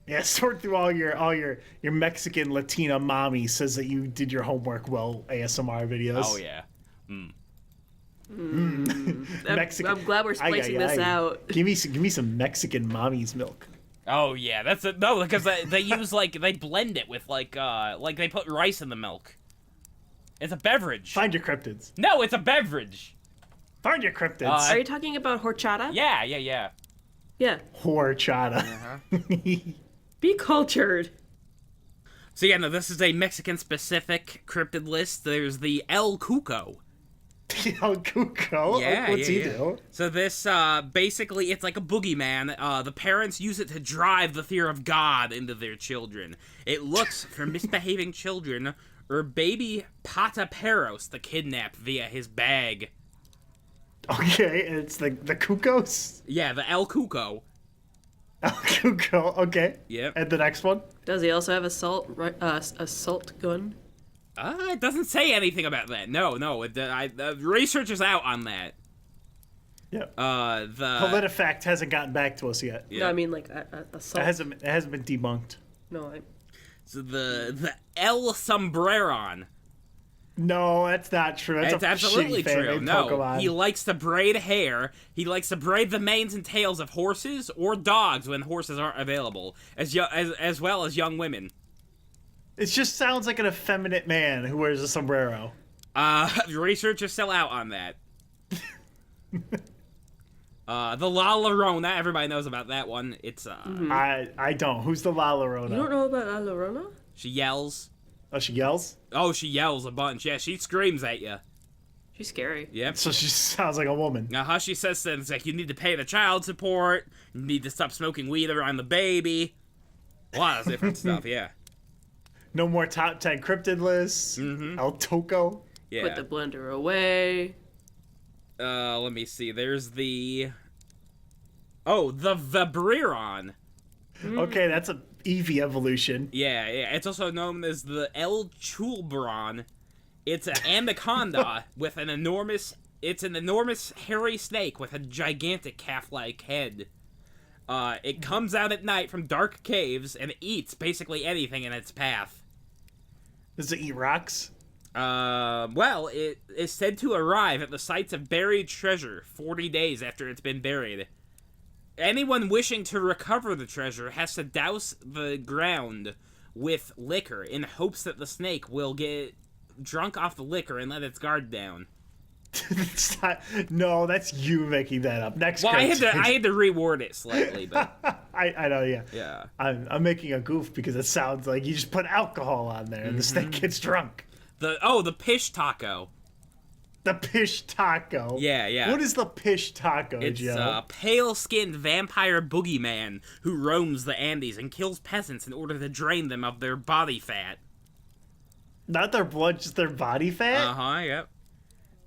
Yeah, sort through all your Mexican Latina mommy says that you did your homework well. ASMR videos. Oh yeah. Mexican. I'm glad we're splicing this out. Give me some Mexican mommy's milk. Oh yeah, that's it. No, because they use they blend it with like they put rice in the milk. It's a beverage. Find your cryptids. No, it's a beverage. Find your cryptids. Are you talking about horchata? Yeah. Yeah. Horchata. Be cultured. So yeah, no, this is a Mexican-specific cryptid list. There's the El Cuco. El Cuco? Yeah, What's he yeah. do? So this, basically, it's like a boogeyman. The parents use it to drive the fear of God into their children. It looks for misbehaving children or baby pataperos to kidnap via his bag. Okay, and it's the Cucos? Yeah, the El Cuco. El Cuco, okay. Yep. And the next one? Does he also have assault gun? It doesn't say anything about that. No. The research is out on that. Yep. The PolitiFact hasn't gotten back to us yet. Yeah. No, I mean like assault. It hasn't been debunked. No, So the El Sombreron. No, that's not true. That's It's a absolutely shitty true. fan-made No, Pokemon. he likes to braid hair. He likes to braid the manes and tails of horses or dogs when horses aren't available, as well as young women. It just sounds like an effeminate man who wears a sombrero. Research is still out on that. The La Llorona, everybody knows about that one. It's I don't. Who's the La Llorona? you don't know about La Llorona? she yells. Oh, she yells? Oh, she yells a bunch. Yeah, she screams at you. She's scary. Yep. So she sounds like a woman. She says things like, you need to pay the child support, you need to stop smoking weed around the baby. A lot of different stuff, yeah. No more top 10 cryptid lists. El Toco. Yeah. Put the blender away. Let me see. There's the... Oh, the Vibration. Okay, that's a Eevee evolution. Yeah. It's also known as the El Chulbron. It's an anaconda with an enormous... It's an enormous hairy snake with a gigantic calf-like head. It comes out at night from dark caves and eats basically anything in its path. Does it eat rocks? Well, it is said to arrive at the sites of buried treasure 40 days after it's been buried. Anyone wishing to recover the treasure has to douse the ground with liquor in hopes that the snake will get drunk off the liquor and let its guard down. It's not, no, that's you making that up. Next Well, I cryptid. had to reword it slightly, but I know, yeah. yeah. I'm making a goof because it sounds like you just put alcohol on there and the snake gets drunk. The pish taco. The pish taco. Yeah. What is the pish taco, It's Joe? a pale-skinned vampire boogeyman who roams the Andes and kills peasants in order to drain them of their body fat. Not their blood, just their body fat? Yep.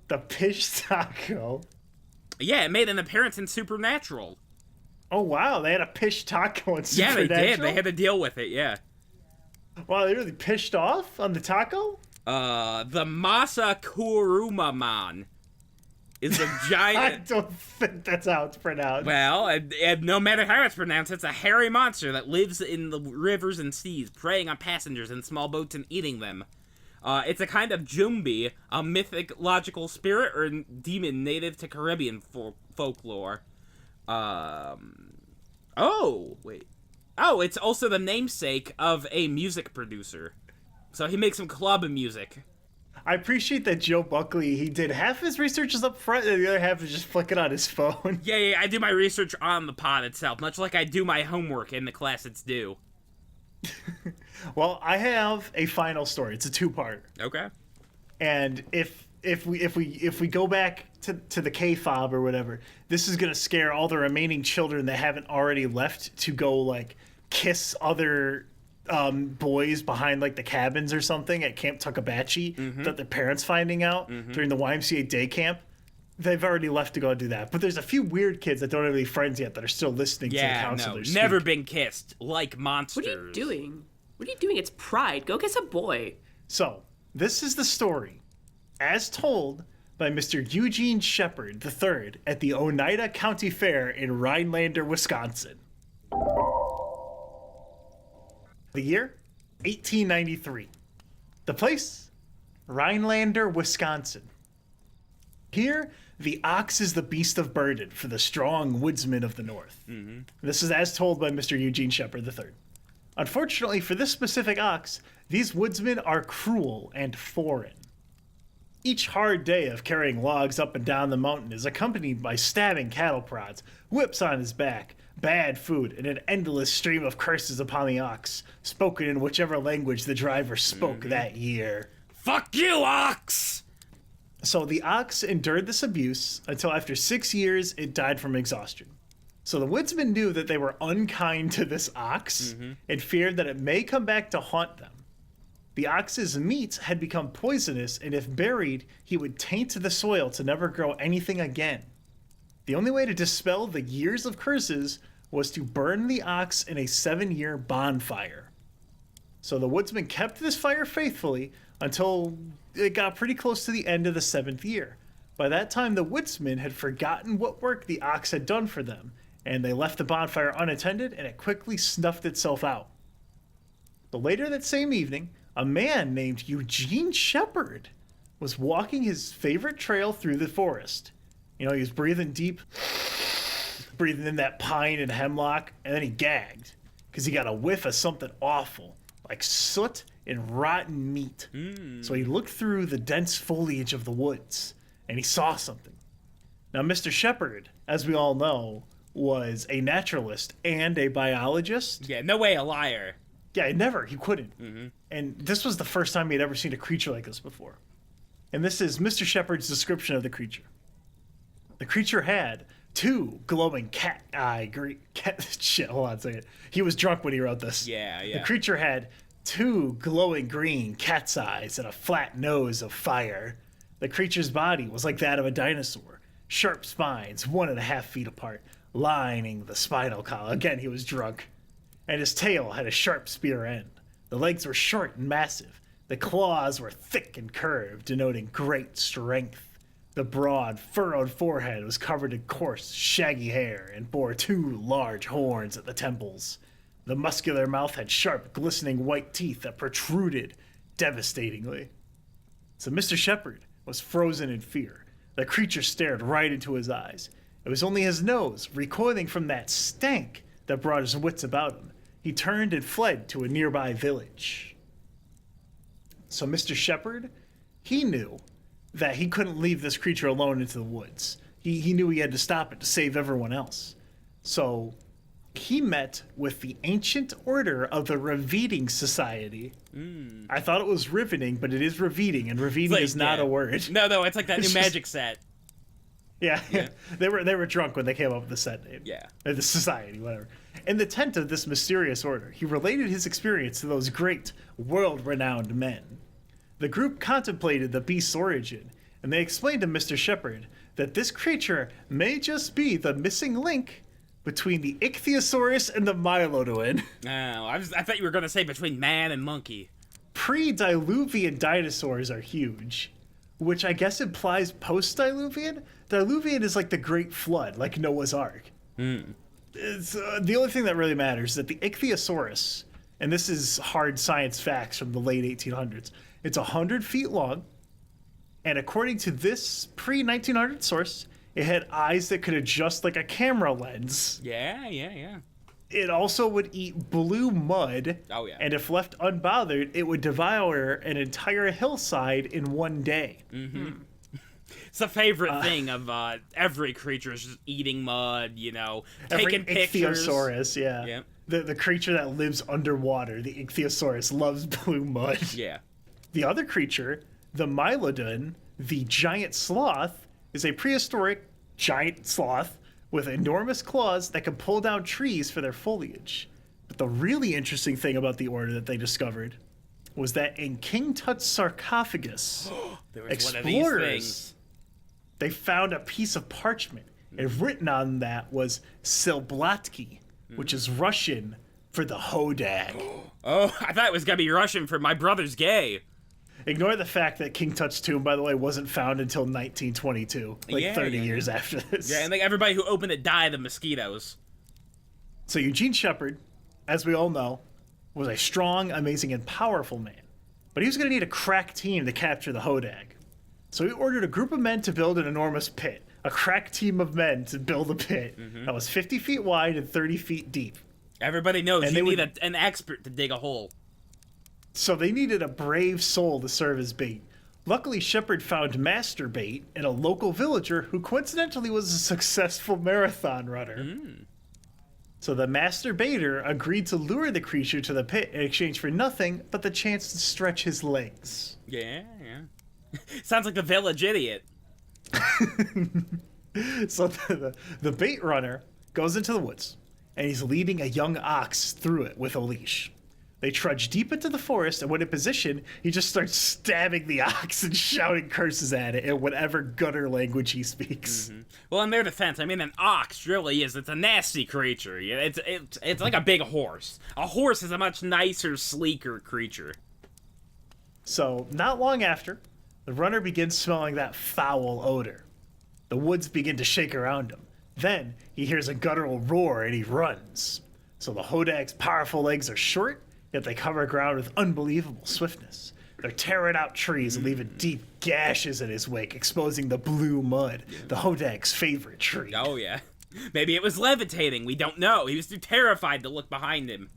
The pish taco. Yeah, it made an appearance in Supernatural. Oh, wow, they had a pish taco in Yeah, they Supernatural? did. They had to deal with it, yeah. Wow, they really pished off on the taco? The Masa Kurumaman is a I giant... don't think that's how it's pronounced. Well, and no matter how it's pronounced, it's a hairy monster that lives in the rivers and seas, preying on passengers in small boats and eating them. It's a kind of Jumbi, a mythological spirit or demon native to Caribbean folklore. Oh, wait. Oh, it's also the namesake of a music producer. So he makes some club music. I appreciate that Joe Buckley, he did half his research is up front and the other half is just flicking on his phone. Yeah, I do my research on the pod itself, much like I do my homework in the class it's due. Well, I have a final story. It's a two-part. Okay. And if we go back to the K-fob or whatever, this is gonna scare all the remaining children that haven't already left to go like kiss other boys behind like the cabins or something at Camp Tuckabatchee that their parents finding out during the YMCA day camp. They've already left to go do that. But there's a few weird kids that don't have any friends yet that are still listening to the counselors. Never been kissed like monsters. What are you doing? What are you doing? It's Pride. Go kiss a boy. So, this is the story, as told by Mr. Eugene Shepard III at the Oneida County Fair in Rhinelander, Wisconsin. The year? 1893. The place? Rhinelander, Wisconsin. Here, the ox is the beast of burden for the strong woodsmen of the North. This is as told by Mr. Eugene Shepard III. Unfortunately for this specific ox, these woodsmen are cruel and foreign. Each hard day of carrying logs up and down the mountain is accompanied by stabbing cattle prods, whips on his back, bad food, and an endless stream of curses upon the ox, spoken in whichever language the driver spoke that year. Fuck you, ox! So the ox endured this abuse until after 6 years it died from exhaustion. So the woodsmen knew that they were unkind to this ox and feared that it may come back to haunt them. The ox's meat had become poisonous, and if buried, he would taint the soil to never grow anything again. The only way to dispel the years of curses was to burn the ox in a 7-year bonfire. So the woodsmen kept this fire faithfully until it got pretty close to the end of the 7th year. By that time, the woodsmen had forgotten what work the ox had done for them, and they left the bonfire unattended, and it quickly snuffed itself out. But later that same evening, a man named Eugene Shepard was walking his favorite trail through the forest. You know, he was breathing deep, breathing in that pine and hemlock, and then he gagged because he got a whiff of something awful, like soot and rotten meat. So he looked through the dense foliage of the woods, and he saw something. Now, Mr. Shepard, as we all know, was a naturalist and a biologist. Yeah, no way a liar. Yeah, he couldn't. And this was the first time he had ever seen a creature like this before. And this is Mr. Shepard's description of the creature. The creature had 2 glowing shit, hold on a second. He was drunk when he wrote this. Yeah. The creature had 2 glowing green cat's eyes and a flat nose of fire. The creature's body was like that of a dinosaur. Sharp spines, 1.5 feet apart, lining the spinal column. Again, he was drunk. And his tail had a sharp spear end. The legs were short and massive. The claws were thick and curved, denoting great strength. The broad, furrowed forehead was covered in coarse, shaggy hair and bore 2 large horns at the temples. The muscular mouth had sharp, glistening white teeth that protruded devastatingly. So Mr. Shepard was frozen in fear. The creature stared right into his eyes. It was only his nose, recoiling from that stank, that brought his wits about him. He turned and fled to a nearby village. So Mr. Shepard, he knew that he couldn't leave this creature alone into the woods. He knew he had to stop it to save everyone else. So he met with the Ancient Order of the Reveating Society. I thought it was riveting, but it is reveating, and reveating is not a word. No, it's like that new magic set. Yeah. they were drunk when they came up with the set name. Yeah. Or the society, whatever. In the tent of this mysterious order, he related his experience to those great, world-renowned men. The group contemplated the beast's origin, and they explained to Mr. Shepard that this creature may just be the missing link between the ichthyosaurus and the Mylodon. Oh, I thought you were going to say between man and monkey. Pre-Diluvian dinosaurs are huge, which I guess implies post-Diluvian. Diluvian is like the Great Flood, like Noah's Ark. It's, the only thing that really matters is that the ichthyosaurus, and this is hard science facts from the late 1800s, it's 100 feet long, and according to this pre-1900 source, it had eyes that could adjust like a camera lens. Yeah. It also would eat blue mud. Oh, yeah. And if left unbothered, it would devour an entire hillside in one day. It's a favorite thing of every creature is just eating mud, taking pictures. Ichthyosaurus, yeah. Yeah. The creature that lives underwater, the Ichthyosaurus, loves blue mud. Yeah. The other creature, the Mylodon, the giant sloth, is a prehistoric giant sloth with enormous claws that can pull down trees for their foliage. But the really interesting thing about the order that they discovered was that in King Tut's sarcophagus, There was one of explorers, these things. they found a piece of parchment, and written on that was Silblatki, which is Russian for the hodag. Oh, I thought it was going to be Russian for my brother's gay. Ignore the fact that King Tut's tomb, by the way, wasn't found until 1922, like 30 years after this. Yeah, and like everybody who opened it died of mosquitoes. So Eugene Shepard, as we all know, was a strong, amazing, and powerful man. But he was going to need a crack team to capture the hodag. So he ordered a group of men to build an enormous pit. A crack team of men to build a pit that was 50 feet wide and 30 feet deep. Everybody knows And you they need an expert to dig a hole. So they needed a brave soul to serve as bait. Luckily, Shepard found Master Bait in a local villager who coincidentally was a successful marathon runner. So the Master Baiter agreed to lure the creature to the pit in exchange for nothing but the chance to stretch his legs. Yeah. Sounds like the village idiot. So the bait runner goes into the woods, and he's leading a young ox through it with a leash. They trudge deep into the forest, and when in position, he just starts stabbing the ox and shouting curses at it in whatever gutter language he speaks. Well, in their defense, I mean, an ox really it's a nasty creature. It's like a big horse. A horse is a much nicer, sleeker creature. So, not long after, the runner begins smelling that foul odor. The woods begin to shake around him. Then, he hears a guttural roar and he runs. So the hodag's powerful legs are short, yet they cover ground with unbelievable swiftness. They're tearing out trees and leaving deep gashes in his wake, exposing the blue mud, the hodag's favorite tree. Oh, yeah. Maybe it was levitating. We don't know. He was too terrified to look behind him.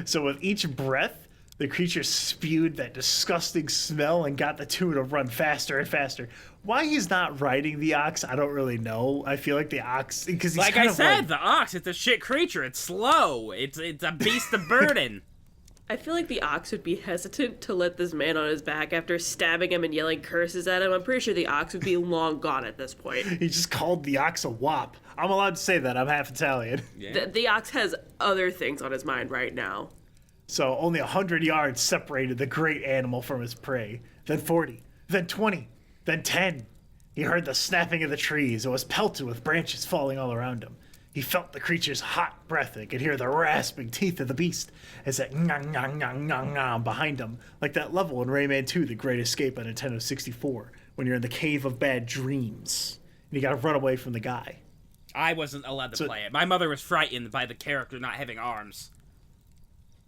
So with each breath, the creature spewed that disgusting smell and got the two to run faster and faster. Why he's not riding the ox, I don't really know. I feel like the ox, because he's Like kind I of said, the ox, it's a shit creature. It's slow. It's a beast of burden. I feel like the ox would be hesitant to let this man on his back after stabbing him and yelling curses at him. I'm pretty sure the ox would be long gone at this point. He just called the ox a wop. I'm allowed to say that. I'm half Italian. Yeah. The ox has other things on his mind right now. So only 100 yards separated the great animal from his prey. Then 40, then 20, then 10. He heard the snapping of the trees and was pelted with branches falling all around him. He felt the creature's hot breath and could hear the rasping teeth of the beast as that ngang ngang ngang ngang ngang behind him, like that level in Rayman 2, The Great Escape on Nintendo 64, when you're in the Cave of Bad Dreams and you gotta run away from the guy. I wasn't allowed to play it. My mother was frightened by the character not having arms.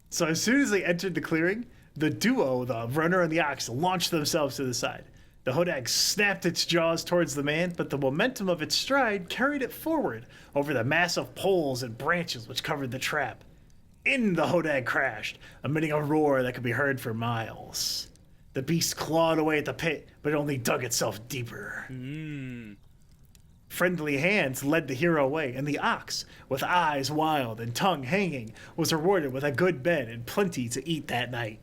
So as soon as they entered the clearing, the duo, the runner and the ox, launched themselves to the side. The hodag snapped its jaws towards the man, but the momentum of its stride carried it forward over the massive poles and branches which covered the trap. In the hodag crashed, emitting a roar that could be heard for miles. The beast clawed away at the pit, but it only dug itself deeper. Friendly hands led the hero away, and the ox, with eyes wild and tongue hanging, was rewarded with a good bed and plenty to eat that night.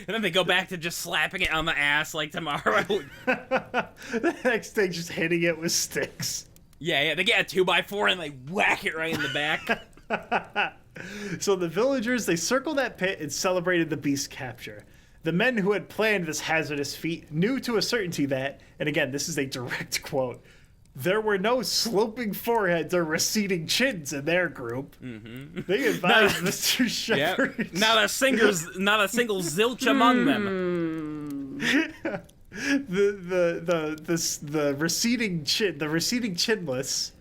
And then they go back to just slapping it on the ass like tomorrow. The next day, just hitting it with sticks. Yeah, they get a 2x4 and they whack it right in the back. So the villagers, they circled that pit and celebrated the beast's capture. The men who had planned this hazardous feat knew to a certainty that, and again, this is a direct quote, there were no sloping foreheads or receding chins in their group. They advised Mr. Shepard. Yep. Not a single zilch among them. The receding chinless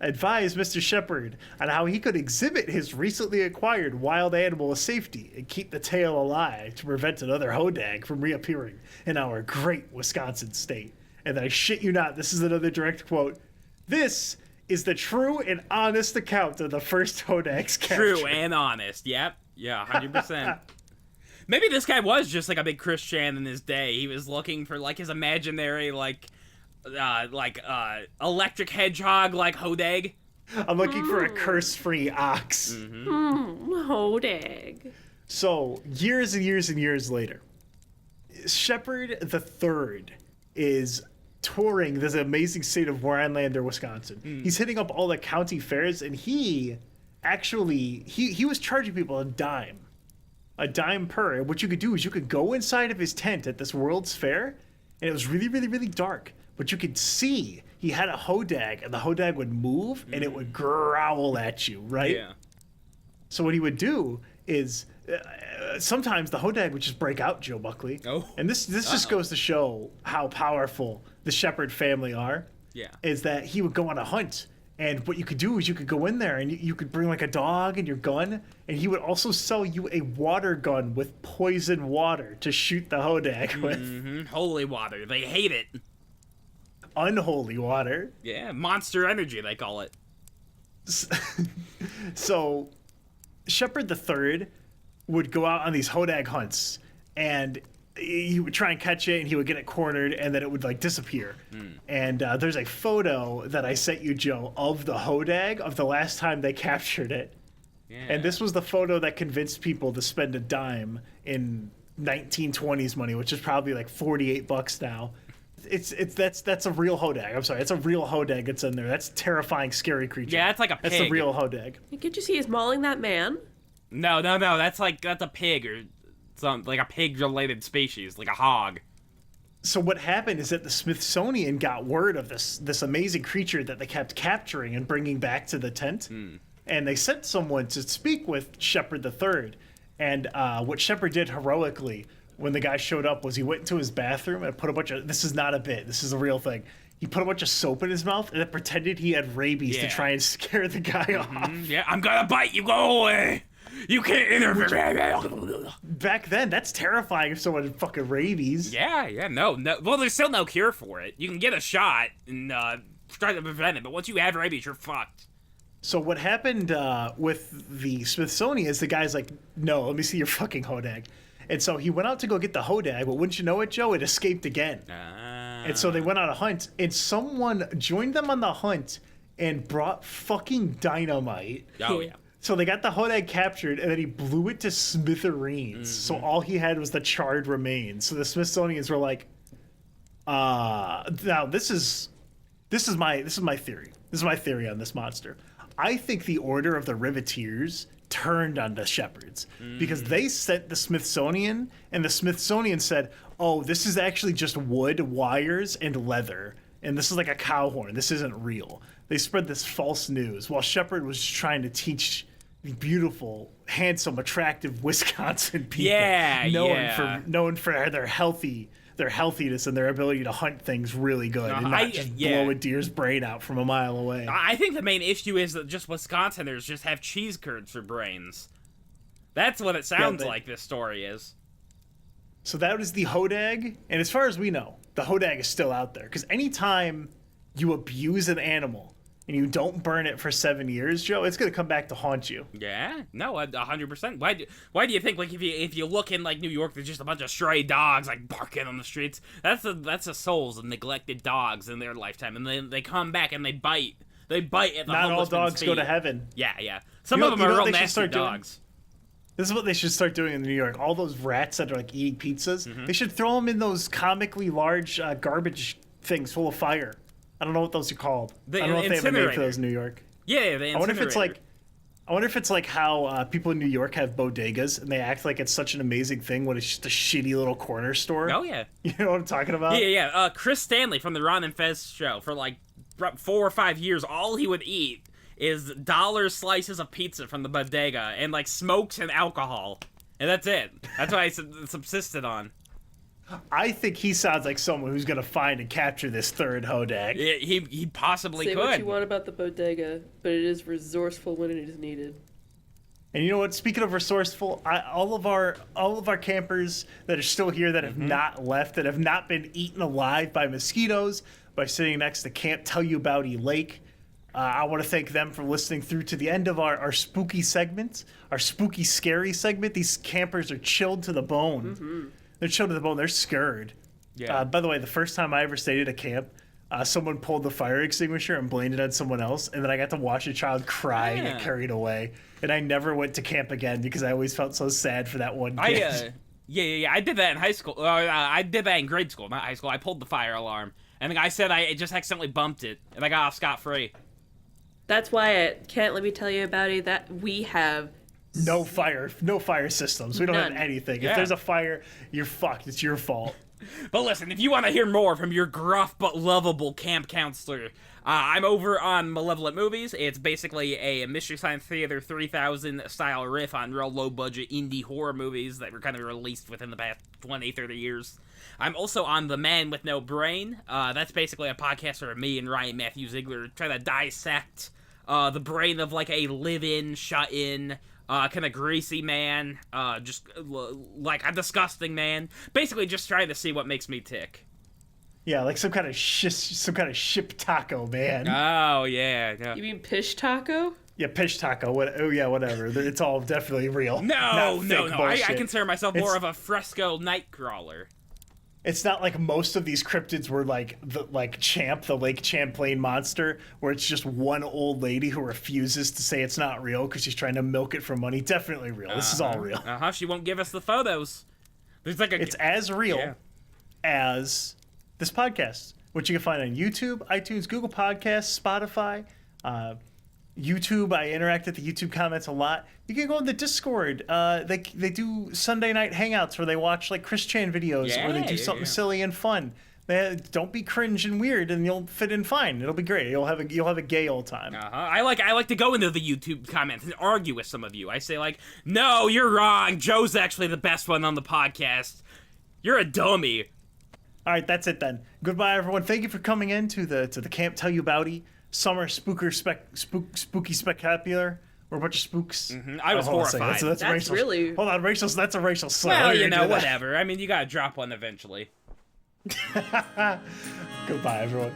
advised Mr. Shepard on how he could exhibit his recently acquired wild animal with safety and keep the tail alive to prevent another hodag from reappearing in our great Wisconsin state. And I shit you not, this is another direct quote. This is the true and honest account of the first Hodag's capture. True and honest. Yep. Yeah, 100%. Maybe this guy was just like a big Christian in his day. He was looking for like his imaginary electric hedgehog like Hodag. I'm looking for a curse-free ox. Hodag. So, years and years and years later, Shepherd the Third is touring this amazing state of Warrenlander, Wisconsin. He's hitting up all the county fairs, and he was charging people a dime per. And what you could do is you could go inside of his tent at this World's Fair, and it was really, really, really dark. But you could see he had a Hodag, and the Hodag would move, and it would growl at you, right? Yeah. So what he would do is sometimes the Hodag would just break out, Joe Buckley. Oh. And this just goes to show how powerful the Shepherd family are. Yeah. Is that he would go on a hunt. And what you could do is you could go in there and you could bring like a dog and your gun. And he would also sell you a water gun with poison water to shoot the Hodag with. Holy water. They hate it. Unholy water. Yeah, monster energy, they call it. So, Shepherd the Third would go out on these Hodag hunts, and he would try and catch it, and he would get it cornered, and then it would like disappear. And there's a photo that I sent you, Joe, of the Hodag of the last time they captured it. Yeah. And this was the photo that convinced people to spend a dime in 1920s money, which is probably like $48 now. That's a real Hodag. I'm sorry, it's a real Hodag that's in there. That's a terrifying, scary creature. Yeah, that's like a pig. That's the real Hodag. Can't you see he's mauling that man? No, that's a pig or some like a pig-related species, like a hog. So what happened is that the Smithsonian got word of this amazing creature that they kept capturing and bringing back to the tent, and they sent someone to speak with Shepherd the Third. And what Shepherd did heroically when the guy showed up was he went into his bathroom and put a bunch of, this is not a bit, this is a real thing, he put a bunch of soap in his mouth and then pretended he had rabies to try and scare the guy off. Yeah, I'm gonna bite you, go away! You can't interfere. Back then, that's terrifying if someone had fucking rabies. Yeah, no. Well, there's still no cure for it. You can get a shot and try to prevent it, but once you have rabies, you're fucked. So what happened with the Smithsonian is the guy's like, no, let me see your fucking Hodag. And so he went out to go get the Hodag, but wouldn't you know it, Joe, it escaped again. And so they went on a hunt, and someone joined them on the hunt and brought fucking dynamite. Oh, yeah. So they got the Hodag captured, and then he blew it to smithereens. So all he had was the charred remains. So the Smithsonians were like, now this is my theory. This is my theory on this monster. I think the Order of the Riveteers turned on the Shepherds because they sent the Smithsonian, and the Smithsonian said, oh, this is actually just wood, wires, and leather. And this is like a cow horn. This isn't real. They spread this false news while Shepherd was trying to teach the beautiful, handsome, attractive Wisconsin people known for their healthiness and their ability to hunt things really good and not just blow a deer's brain out from a mile away. I think the main issue is that just Wisconsiners just have cheese curds for brains. That's what it sounds like this story is. So that is the Hodag, and as far as we know, the Hodag is still out there. Because anytime you abuse an animal and you don't burn it for 7 years, Joe, it's going to come back to haunt you. Yeah, no, 100%. Why do you think, like, if you look in, like, New York, there's just a bunch of stray dogs, like, barking on the streets? That's the souls of neglected dogs in their lifetime, and then they come back and they bite. They bite at the Not all homeless man's dogs feet. go to heaven. Yeah. Some of them are real nasty dogs. This is what they should start doing in New York. All those rats that are, like, eating pizzas, they should throw them in those comically large garbage things full of fire. I don't know what those are called. I don't know if they have a name for those in New York. Yeah, the incinerator. I wonder if it's like how people in New York have bodegas and they act like it's such an amazing thing when it's just a shitty little corner store. Oh, yeah. You know what I'm talking about? Yeah. Chris Stanley from the Ron and Fez show, for like 4 or 5 years, all he would eat is dollar slices of pizza from the bodega and like smokes and alcohol. And that's it. That's what I subsisted on. I think he sounds like someone who's going to find and capture this third Hodag. Yeah, he possibly Say could. what you want about the bodega, but it is resourceful when it is needed. And you know what? Speaking of resourceful, all of our campers that are still here that have not left, that have not been eaten alive by mosquitoes, by sitting next to Camp Tell-You-Boutee Lake, I want to thank them for listening through to the end of our spooky segment, our spooky scary segment. These campers are chilled to the bone. Mm-hmm. They're chilled to the bone. They're scared. Yeah. By the way, the first time I ever stayed at a camp, someone pulled the fire extinguisher and blamed it on someone else, and then I got to watch a child cry and get carried away. And I never went to camp again because I always felt so sad for that one kid. Yeah. I did that in high school. I did that in grade school, not high school. I pulled the fire alarm, and the guy said I just accidentally bumped it, and I got off scot-free. That's why it can't let me tell you about it that we have No fire systems. We don't have None. anything. Yeah. If there's a fire, you're fucked. It's your fault. But listen, if you want to hear more from your gruff but lovable camp counselor, I'm over on Malevolent Movies. It's basically a Mystery Science Theater 3000 style riff on real low-budget indie horror movies that were kind of released within the past 20, 30 years. I'm also on The Man With No Brain. That's basically a podcast where me and Ryan Matthew Ziegler try to dissect the brain of like a live-in, shut-in, kind of greasy man, just like a disgusting man. Basically, just trying to see what makes me tick. Yeah, like some kind of ship taco, man. Oh yeah. You mean pish taco? Yeah, pish taco. Whatever. It's all definitely real. No. I Bullshit. consider myself more of a fresco night crawler. It's not like most of these cryptids were like Champ, the Lake Champlain monster, where it's just one old lady who refuses to say it's not real because she's trying to milk it for money. Definitely real. This is all real. She won't give us the photos. There's like It's as real as this podcast, which you can find on YouTube, iTunes, Google Podcasts, Spotify. YouTube, I interact with the YouTube comments a lot. You can go on the Discord. They do Sunday night hangouts where they watch like Chris Chan videos or they do something silly and fun. Don't be cringe and weird, and you'll fit in fine. It'll be great. You'll have a gay old time. I like to go into the YouTube comments and argue with some of you. I say like, no, you're wrong. Joe's actually the best one on the podcast. You're a dummy. All right, that's it then. Goodbye, everyone. Thank you for coming in to the Camp Tell-You-Boutee Summer Spooky Spectacular. We're a bunch of spooks. I was horrified. That's racial. Really... Hold on, racial. That's a racial slur. Well, whatever. I mean, you gotta drop one eventually. Goodbye, everyone.